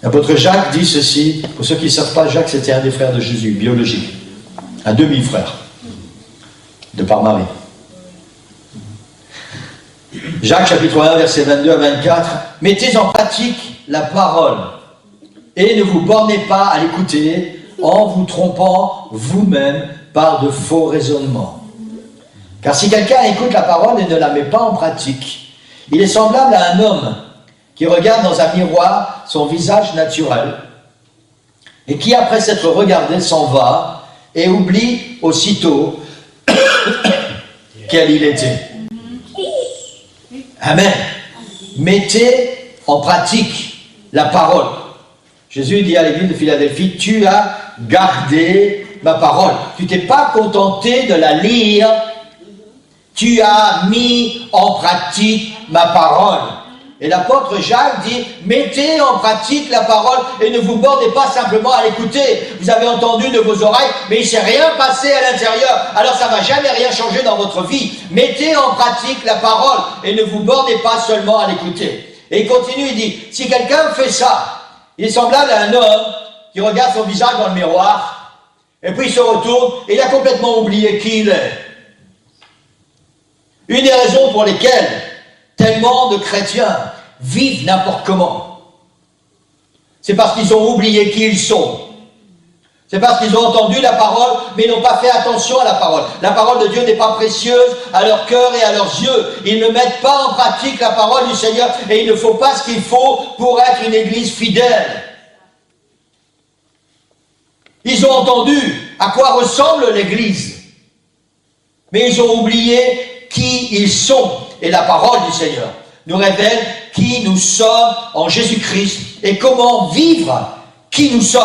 L'apôtre Jacques dit ceci. Pour ceux qui ne savent pas, Jacques c'était un des frères de Jésus, biologique. Un demi-frère, de par Marie. Jacques chapitre 1, versets 22 à 24. Mettez en pratique la parole et ne vous bornez pas à l'écouter en vous trompant vous-même par de faux raisonnements. Car si quelqu'un écoute la parole et ne la met pas en pratique, il est semblable à un homme qui regarde dans un miroir son visage naturel et qui, après s'être regardé, s'en va et oublie aussitôt quel il était. Amen. Mettez en pratique la parole. Jésus dit à l'église de Philadelphie, tu as gardé ma parole. Tu t'es pas contenté de la lire, tu as mis en pratique ma parole. Et l'apôtre Jacques dit, mettez en pratique la parole et ne vous bornez pas simplement à l'écouter. Vous avez entendu de vos oreilles, mais il ne s'est rien passé à l'intérieur. Alors ça ne va jamais rien changer dans votre vie. Mettez en pratique la parole et ne vous bornez pas seulement à l'écouter. Et il continue, il dit, si quelqu'un fait ça, il est semblable à un homme qui regarde son visage dans le miroir, et puis il se retourne et il a complètement oublié qui il est. Une des raisons pour lesquelles tellement de chrétiens vivent n'importe comment, c'est parce qu'ils ont oublié qui ils sont. C'est parce qu'ils ont entendu la parole, mais n'ont pas fait attention à la parole. La parole de Dieu n'est pas précieuse à leur cœur et à leurs yeux. Ils ne mettent pas en pratique la parole du Seigneur et il ne faut pas ce qu'il faut pour être une église fidèle. Ils ont entendu à quoi ressemble l'église, mais ils ont oublié qui ils sont. Et la parole du Seigneur nous révèle qui nous sommes en Jésus-Christ et comment vivre qui nous sommes.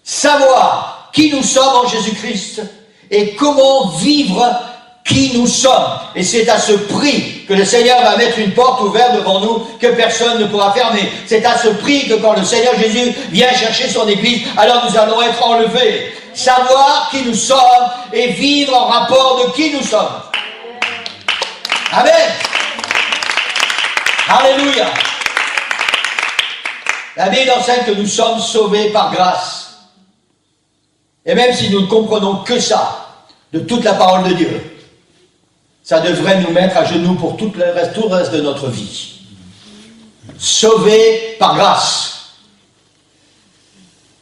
Savoir qui nous sommes en Jésus-Christ et comment vivre qui nous sommes. Et c'est à ce prix que le Seigneur va mettre une porte ouverte devant nous que personne ne pourra fermer. C'est à ce prix que quand le Seigneur Jésus vient chercher son Église, alors nous allons être enlevés. Savoir qui nous sommes et vivre en rapport de qui nous sommes. Amen. Alléluia. La Bible enseigne que nous sommes sauvés par grâce. Et même si nous ne comprenons que ça, de toute la parole de Dieu, ça devrait nous mettre à genoux pour tout le reste de notre vie. Sauvés par grâce.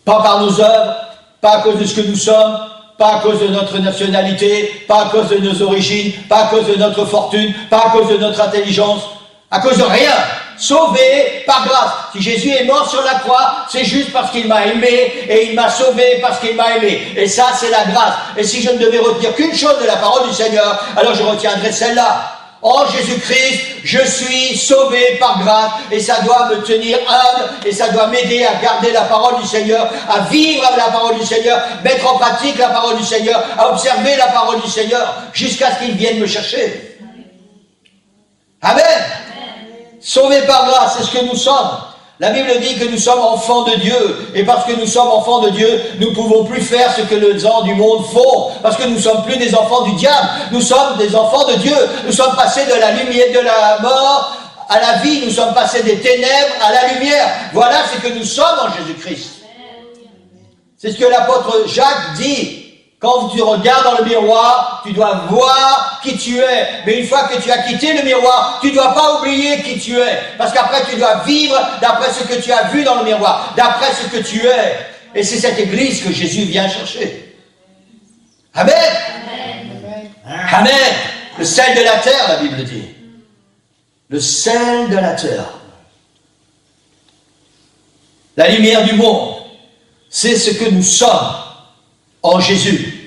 Pas par nos œuvres, pas à cause de ce que nous sommes, pas à cause de notre nationalité, pas à cause de nos origines, pas à cause de notre fortune, pas à cause de notre intelligence, à cause de rien. Sauvé par grâce. Si Jésus est mort sur la croix, c'est juste parce qu'il m'a aimé et il m'a sauvé parce qu'il m'a aimé. Et ça, c'est la grâce. Et si je ne devais retenir qu'une chose de la parole du Seigneur, alors je retiendrai celle-là. En Jésus-Christ, je suis sauvé par grâce et ça doit me tenir humble et ça doit m'aider à garder la parole du Seigneur, à vivre la parole du Seigneur, mettre en pratique la parole du Seigneur, à observer la parole du Seigneur jusqu'à ce qu'il vienne me chercher. Amen. Sauvés par grâce, c'est ce que nous sommes. La Bible dit que nous sommes enfants de Dieu. Et parce que nous sommes enfants de Dieu, nous ne pouvons plus faire ce que les gens du monde font. Parce que nous ne sommes plus des enfants du diable. Nous sommes des enfants de Dieu. Nous sommes passés de la lumière, de la mort à la vie. Nous sommes passés des ténèbres à la lumière. Voilà ce que nous sommes en Jésus-Christ. C'est ce que l'apôtre Jacques dit. Quand tu regardes dans le miroir, tu dois voir qui tu es. Mais une fois que tu as quitté le miroir, tu ne dois pas oublier qui tu es. Parce qu'après, tu dois vivre d'après ce que tu as vu dans le miroir, d'après ce que tu es. Et c'est cette église que Jésus vient chercher. Amen. Amen. Amen. Le sel de la terre, la Bible dit. Le sel de la terre. La lumière du monde. C'est ce que nous sommes en Jésus.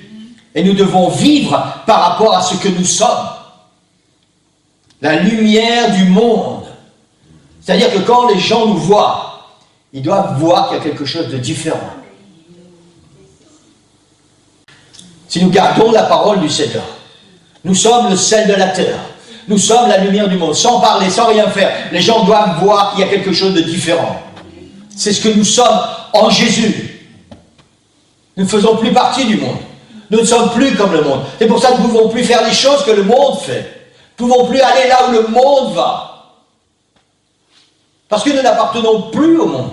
Et nous devons vivre par rapport à ce que nous sommes. La lumière du monde. C'est-à-dire que quand les gens nous voient, ils doivent voir qu'il y a quelque chose de différent. Si nous gardons la parole du Seigneur, nous sommes le sel de la terre. Nous sommes la lumière du monde. Sans parler, sans rien faire, les gens doivent voir qu'il y a quelque chose de différent. C'est ce que nous sommes en Jésus. Nous ne faisons plus partie du monde. Nous ne sommes plus comme le monde. C'est pour ça que nous ne pouvons plus faire les choses que le monde fait. Nous ne pouvons plus aller là où le monde va. Parce que nous n'appartenons plus au monde.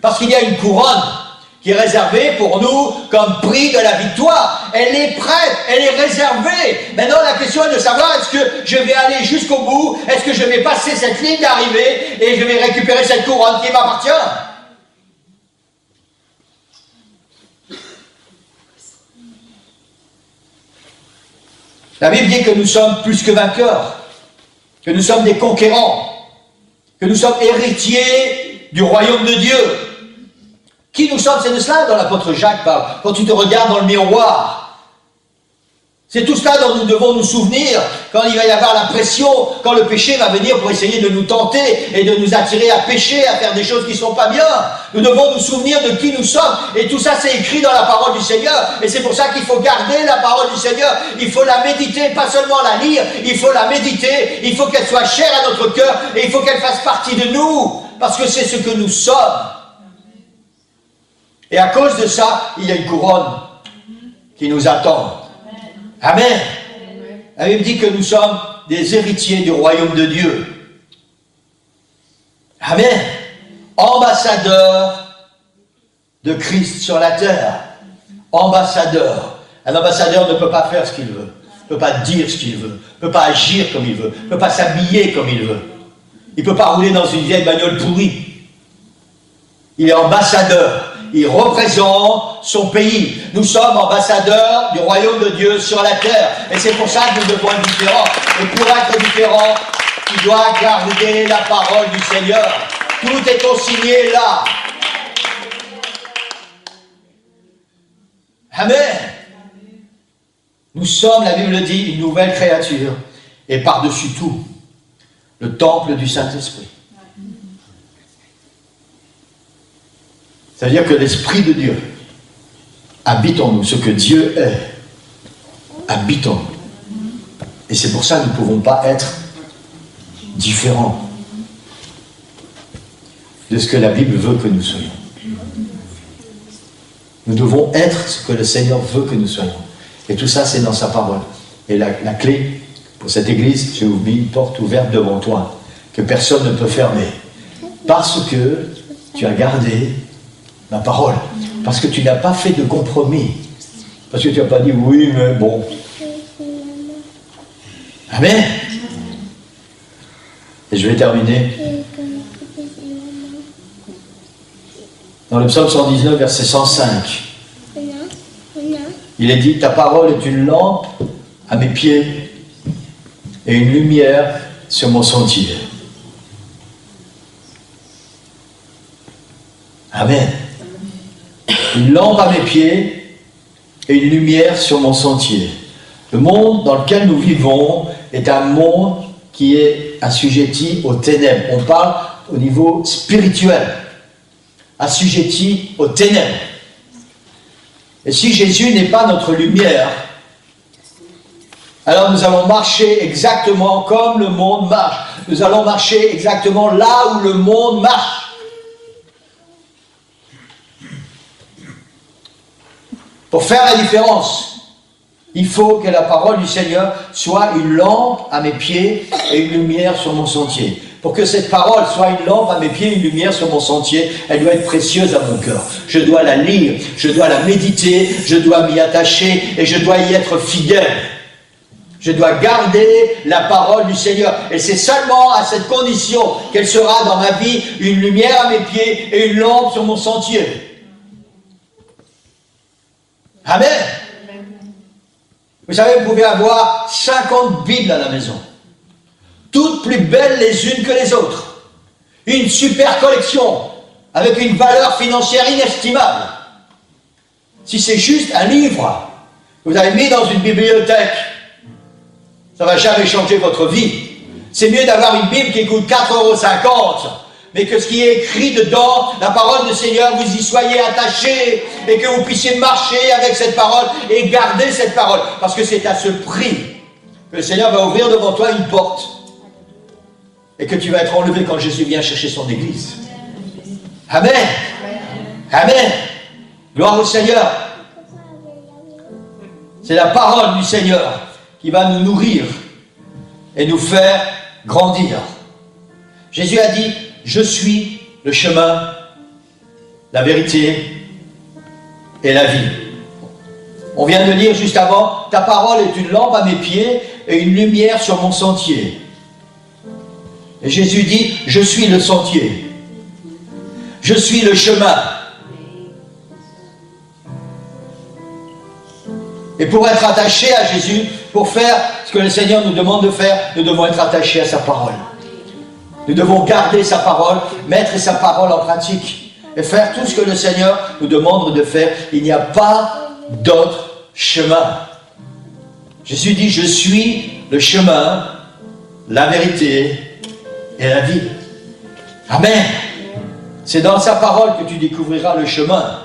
Parce qu'il y a une couronne qui est réservée pour nous comme prix de la victoire. Elle est prête, elle est réservée. Maintenant, la question est de savoir, est-ce que je vais aller jusqu'au bout? Est-ce que je vais passer cette ligne d'arrivée et je vais récupérer cette couronne qui m'appartient? La Bible dit que nous sommes plus que vainqueurs, que nous sommes des conquérants, que nous sommes héritiers du royaume de Dieu. Qui nous sommes? C'est de cela dont l'apôtre Jacques parle. Quand tu te regardes dans le miroir, c'est tout cela dont nous devons nous souvenir quand il va y avoir la pression, quand le péché va venir pour essayer de nous tenter et de nous attirer à pécher, à faire des choses qui ne sont pas bien. Nous devons nous souvenir de qui nous sommes. Et tout ça, c'est écrit dans la parole du Seigneur. Et c'est pour ça qu'il faut garder la parole du Seigneur. Il faut la méditer, pas seulement la lire, il faut la méditer. Il faut qu'elle soit chère à notre cœur et il faut qu'elle fasse partie de nous. Parce que c'est ce que nous sommes. Et à cause de ça, il y a une couronne qui nous attend. Amen. La Bible dit que nous sommes des héritiers du royaume de Dieu. Amen. Ambassadeurs de Christ sur la terre. Ambassadeur. Un ambassadeur ne peut pas faire ce qu'il veut. Ne peut pas dire ce qu'il veut. Ne peut pas agir comme il veut. Ne peut pas s'habiller comme il veut. Il ne peut pas rouler dans une vieille bagnole pourrie. Il est ambassadeur. Il représente son pays. Nous sommes ambassadeurs du royaume de Dieu sur la terre. Et c'est pour ça que nous devons être différents. Et pour être différents, tu dois garder la parole du Seigneur. Tout est consigné là. Amen. Nous sommes, la Bible dit, une nouvelle créature. Et par-dessus tout, le temple du Saint-Esprit. C'est-à-dire que l'Esprit de Dieu habite en nous. Ce que Dieu est, habite en nous. Et c'est pour ça que nous ne pouvons pas être différents de ce que la Bible veut que nous soyons. Nous devons être ce que le Seigneur veut que nous soyons. Et tout ça, c'est dans sa parole. Et la clé pour cette église, j'ai mis une porte ouverte devant toi, que personne ne peut fermer. Parce que tu as gardé ma parole. Parce que tu n'as pas fait de compromis. Parce que tu n'as pas dit oui, mais bon. Amen. Et je vais terminer. Dans le psaume 119, verset 105. Il est dit, ta parole est une lampe à mes pieds et une lumière sur mon sentier. Amen. Une lampe à mes pieds et une lumière sur mon sentier. Le monde dans lequel nous vivons est un monde qui est assujetti aux ténèbres. On parle au niveau spirituel, assujetti aux ténèbres. Et si Jésus n'est pas notre lumière, alors nous allons marcher exactement comme le monde marche. Nous allons marcher exactement là où le monde marche. Pour faire la différence, il faut que la parole du Seigneur soit une lampe à mes pieds et une lumière sur mon sentier. Pour que cette parole soit une lampe à mes pieds et une lumière sur mon sentier, elle doit être précieuse à mon cœur. Je dois la lire, je dois la méditer, je dois m'y attacher et je dois y être fidèle. Je dois garder la parole du Seigneur. Et c'est seulement à cette condition qu'elle sera dans ma vie une lumière à mes pieds et une lampe sur mon sentier. Amen. Vous savez, vous pouvez avoir 50 Bibles à la maison. Toutes plus belles les unes que les autres. Une super collection avec une valeur financière inestimable. Si c'est juste un livre que vous avez mis dans une bibliothèque, ça ne va jamais changer votre vie. C'est mieux d'avoir une Bible qui coûte 4,50 €, mais que ce qui est écrit dedans, la parole du Seigneur, vous y soyez attachés et que vous puissiez marcher avec cette parole et garder cette parole. Parce que c'est à ce prix que le Seigneur va ouvrir devant toi une porte et que tu vas être enlevé quand Jésus vient chercher son Église. Amen. Amen. Gloire au Seigneur. C'est la parole du Seigneur qui va nous nourrir et nous faire grandir. Jésus a dit, je suis le chemin, la vérité et la vie. On vient de lire juste avant, ta parole est une lampe à mes pieds et une lumière sur mon sentier. Et Jésus dit, je suis le sentier. Je suis le chemin. Et pour être attaché à Jésus, pour faire ce que le Seigneur nous demande de faire, nous devons être attachés à sa parole. Nous devons garder sa parole, mettre sa parole en pratique et faire tout ce que le Seigneur nous demande de faire. Il n'y a pas d'autre chemin. Jésus dit, je suis le chemin, la vérité et la vie. Amen. C'est dans sa parole que tu découvriras le chemin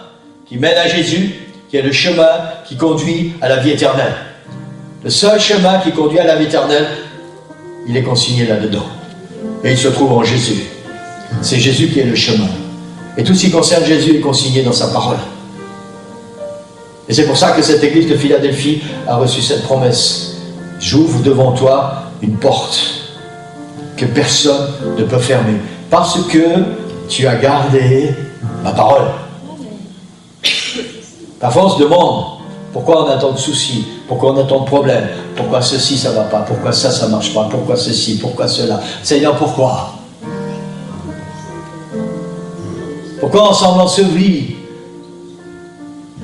qui mène à Jésus, qui est le chemin qui conduit à la vie éternelle. Le seul chemin qui conduit à la vie éternelle, il est consigné là-dedans. Et il se trouve en Jésus. C'est Jésus qui est le chemin. Et tout ce qui concerne Jésus est consigné dans sa parole. Et c'est pour ça que cette église de Philadelphie a reçu cette promesse. J'ouvre devant toi une porte que personne ne peut fermer. Parce que tu as gardé ma parole. Parfois on se demande pourquoi on a tant de soucis, pourquoi on a tant de problèmes, pourquoi ceci ça ne va pas, pourquoi ça ne marche pas, pourquoi ceci, pourquoi cela. Seigneur, pourquoi? Pourquoi on semble enseveli?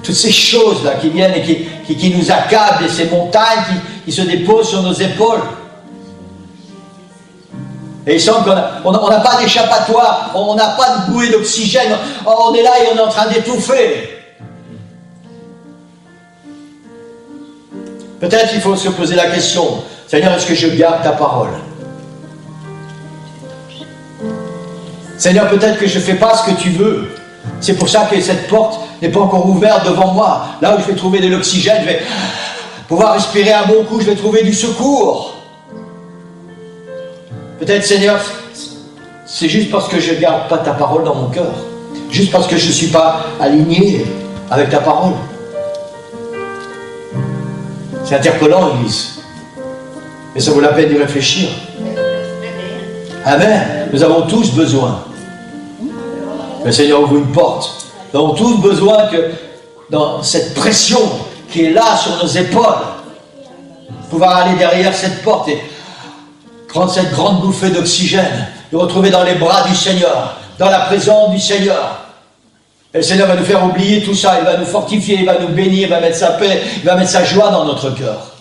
Toutes ces choses-là qui viennent et qui nous accablent, et ces montagnes qui se déposent sur nos épaules. Et il semble qu'on n'a pas d'échappatoire, on n'a pas de bouée d'oxygène, on est là et on est en train d'étouffer. Peut-être qu'il faut se poser la question, Seigneur, est-ce que je garde ta parole? Seigneur, peut-être que je ne fais pas ce que tu veux. C'est pour ça que cette porte n'est pas encore ouverte devant moi. Là où je vais trouver de l'oxygène, je vais pouvoir respirer un bon coup, je vais trouver du secours. Peut-être, Seigneur, c'est juste parce que je ne garde pas ta parole dans mon cœur. Juste parce que je ne suis pas aligné avec ta parole. C'est interpellant, Église. Mais ça vaut la peine d'y réfléchir. Amen. Nous avons tous besoin. Le Seigneur ouvre une porte. Nous avons tous besoin que dans cette pression qui est là sur nos épaules, pouvoir aller derrière cette porte et prendre cette grande bouffée d'oxygène, nous retrouver dans les bras du Seigneur, dans la présence du Seigneur. Et le Seigneur va nous faire oublier tout ça, il va nous fortifier, il va nous bénir, il va mettre sa paix, il va mettre sa joie dans notre cœur.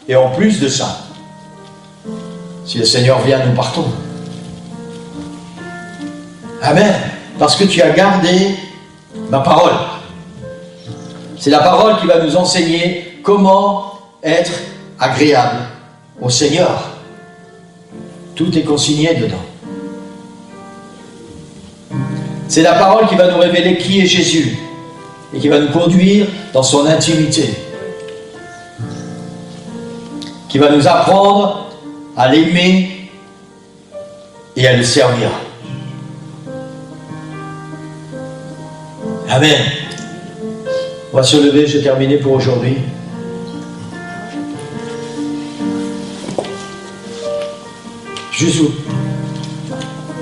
Et en plus de ça, si le Seigneur vient, nous partons. Amen. Parce que tu as gardé ma parole. C'est la parole qui va nous enseigner comment être agréable au Seigneur. Tout est consigné dedans. C'est la parole qui va nous révéler qui est Jésus et qui va nous conduire dans son intimité, qui va nous apprendre à l'aimer et à le servir. Amen. On va se lever, j'ai terminé pour aujourd'hui. Juste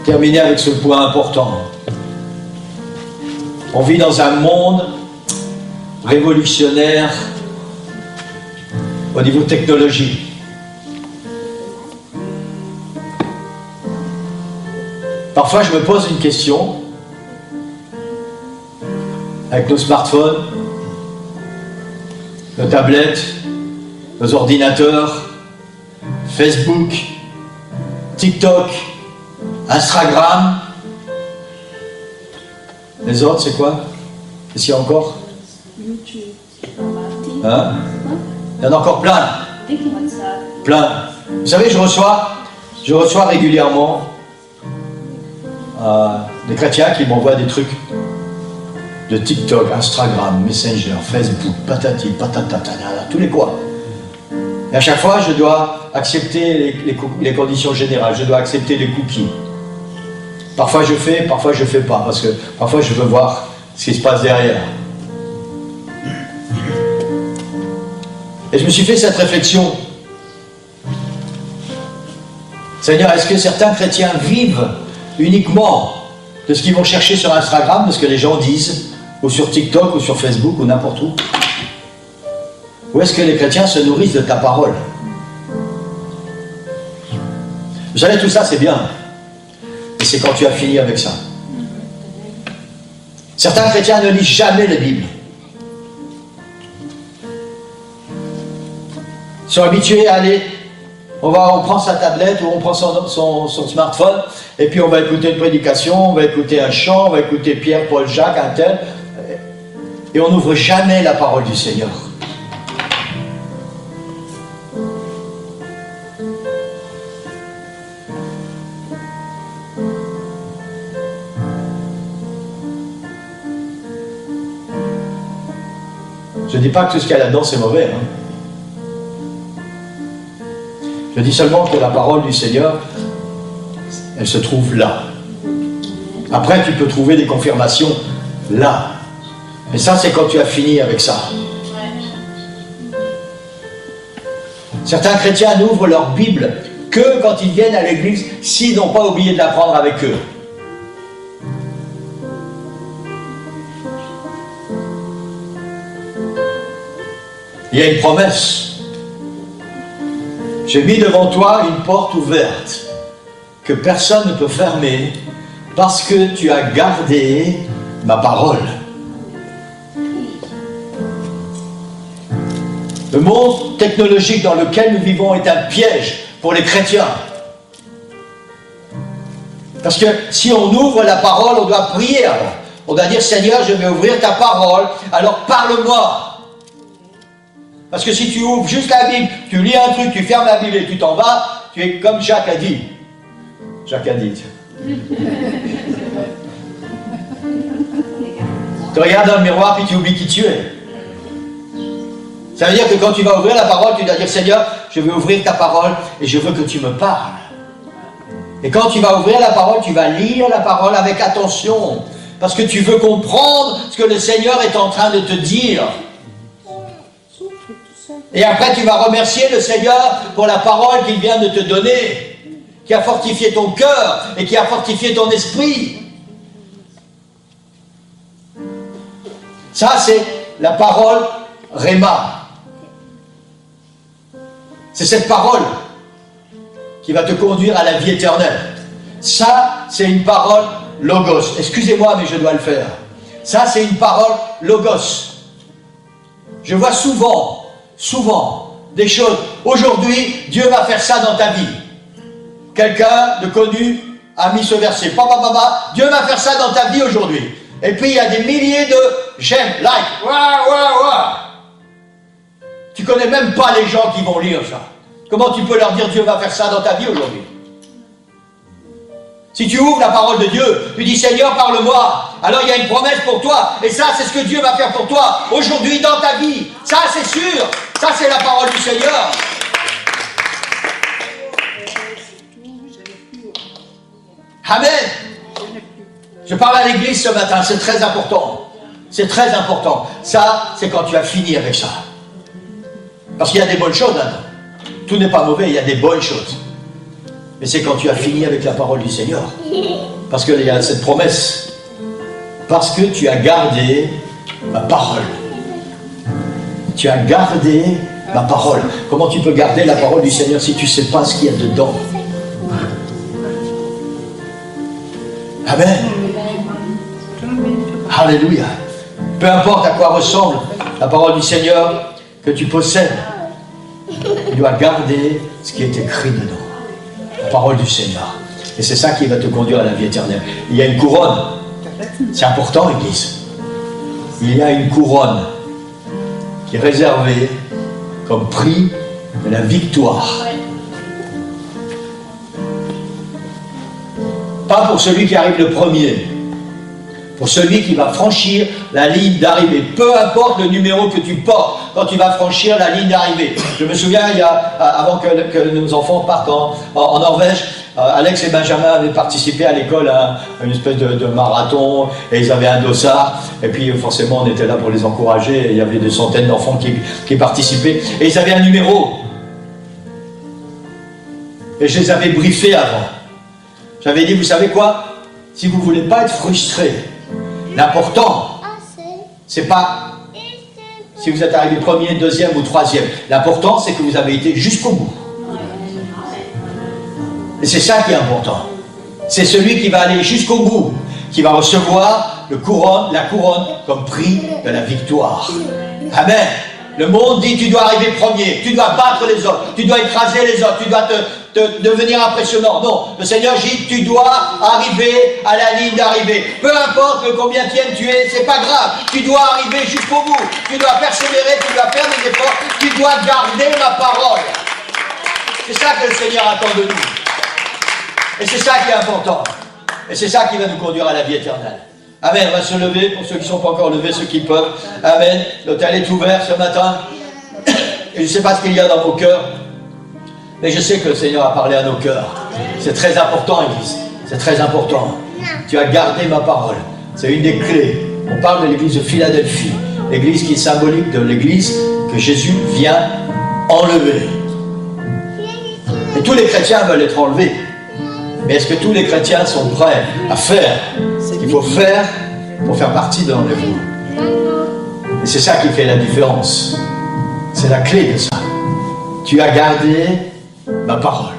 terminer avec ce point important. On vit dans un monde révolutionnaire au niveau technologique. Parfois, je me pose une question avec nos smartphones, nos tablettes, nos ordinateurs, Facebook, TikTok, Instagram. Les autres, c'est quoi? Est-ce qu'il y a encore? Hein? Il y en a encore plein. Plein. Vous savez, je reçois régulièrement des chrétiens qui m'envoient des trucs de TikTok, Instagram, Messenger, Facebook, patati, patatata, tous les quoi. Et à chaque fois, je dois accepter les conditions générales, je dois accepter les cookies. Parfois je fais pas, parce que parfois je veux voir ce qui se passe derrière. Et je me suis fait cette réflexion. Seigneur, est-ce que certains chrétiens vivent uniquement de ce qu'ils vont chercher sur Instagram, de ce que les gens disent, ou sur TikTok, ou sur Facebook, ou n'importe où? Ou est-ce que les chrétiens se nourrissent de ta parole? Vous savez, tout ça c'est bien. Et c'est quand tu as fini avec ça. Certains chrétiens ne lisent jamais la Bible. Ils sont habitués à aller, on prend sa tablette ou on prend son smartphone et puis on va écouter une prédication, on va écouter un chant, on va écouter Pierre, Paul, Jacques, un tel, et on n'ouvre jamais la parole du Seigneur. Je ne dis pas que tout ce qu'il y a là-dedans c'est mauvais. Je dis seulement que la parole du Seigneur, elle se trouve là. Après, tu peux trouver des confirmations là. Et ça, c'est quand tu as fini avec ça. Certains chrétiens n'ouvrent leur Bible que quand ils viennent à l'église, s'ils n'ont pas oublié de la prendre avec eux. Il y a une promesse. J'ai mis devant toi une porte ouverte que personne ne peut fermer parce que tu as gardé ma parole. Le monde technologique dans lequel nous vivons est un piège pour les chrétiens. Parce que si on ouvre la parole, on doit prier alors. On doit dire, Seigneur, je vais ouvrir ta parole, alors parle-moi. Parce que si tu ouvres juste la Bible, tu lis un truc, tu fermes la Bible et tu t'en vas, tu es comme Jacques a dit. Jacques a dit. Tu regardes dans le miroir puis tu oublies qui tu es. Ça veut dire que quand tu vas ouvrir la parole, tu dois dire, Seigneur, je vais ouvrir ta parole et je veux que tu me parles. Et quand tu vas ouvrir la parole, tu vas lire la parole avec attention. Parce que tu veux comprendre ce que le Seigneur est en train de te dire. Et après, tu vas remercier le Seigneur pour la parole qu'il vient de te donner, qui a fortifié ton cœur et qui a fortifié ton esprit. Ça, c'est la parole Réma. C'est cette parole qui va te conduire à la vie éternelle. Ça, c'est une parole Logos. Excusez-moi, mais je dois le faire. Ça, c'est une parole Logos. Je vois souvent des choses. Aujourd'hui, Dieu va faire ça dans ta vie. Quelqu'un de connu a mis ce verset. Dieu va faire ça dans ta vie aujourd'hui. Et puis il y a des milliers de j'aime, like. Tu connais même pas les gens qui vont lire ça. Comment tu peux leur dire Dieu va faire ça dans ta vie aujourd'hui? Si tu ouvres la parole de Dieu, tu dis Seigneur parle-moi, alors il y a une promesse pour toi, et ça c'est ce que Dieu va faire pour toi aujourd'hui dans ta vie. Ça c'est sûr, ça c'est la parole du Seigneur. Amen. Je parle à l'église ce matin, c'est très important. C'est très important. Ça, c'est quand tu as fini avec ça. Parce qu'il y a des bonnes choses là-dedans. Tout n'est pas mauvais, il y a des bonnes choses. Mais c'est quand tu as fini avec la parole du Seigneur. Parce qu'il y a cette promesse. Parce que tu as gardé ma parole. Tu as gardé ma parole. Comment tu peux garder la parole du Seigneur si tu ne sais pas ce qu'il y a dedans? Amen. Alléluia. Peu importe à quoi ressemble la parole du Seigneur que tu possèdes, tu dois garder ce qui est écrit dedans. La parole du Seigneur. Et c'est ça qui va te conduire à la vie éternelle. Il y a une couronne. C'est important, Église. Il y a une couronne qui est réservée comme prix de la victoire. Pas pour celui qui arrive le premier. Pour celui qui va franchir la ligne d'arrivée. Peu importe le numéro que tu portes quand tu vas franchir la ligne d'arrivée. Je me souviens, avant que nos enfants partent en Norvège, Alex et Benjamin avaient participé à l'école à une espèce de marathon, et ils avaient un dossard, et puis forcément on était là pour les encourager, et il y avait des centaines d'enfants qui participaient, et ils avaient un numéro. Et je les avais briefés avant. J'avais dit, vous savez quoi? Si vous ne voulez pas être frustré, l'important, c'est pas si vous êtes arrivé premier, deuxième ou troisième. L'important, c'est que vous avez été jusqu'au bout. Et c'est ça qui est important. C'est celui qui va aller jusqu'au bout, qui va recevoir la couronne comme prix de la victoire. Amen. Le monde dit, tu dois arriver premier, tu dois battre les autres, tu dois écraser les autres, tu dois devenir impressionnant. Non, le Seigneur dit, tu dois arriver à la ligne d'arrivée. Peu importe le combienième tu es, c'est pas grave. Tu dois arriver jusqu'au bout. Tu dois persévérer, tu dois faire des efforts, tu dois garder ma parole. C'est ça que le Seigneur attend de nous. Et c'est ça qui est important. Et c'est ça qui va nous conduire à la vie éternelle. Amen. On va se lever pour ceux qui ne sont pas encore levés, ceux qui peuvent. Amen. L'autel est ouvert ce matin. Et je ne sais pas ce qu'il y a dans vos cœurs, mais je sais que le Seigneur a parlé à nos cœurs. C'est très important, Église. C'est très important. Tu as gardé ma parole. C'est une des clés. On parle de l'église de Philadelphie. L'église qui est symbolique de l'église que Jésus vient enlever. Et tous les chrétiens veulent être enlevés. Mais est-ce que tous les chrétiens sont prêts à faire ce qu'il faut faire pour faire partie de l'enlèvement? Et c'est ça qui fait la différence. C'est la clé de ça. Tu as gardé ma parole.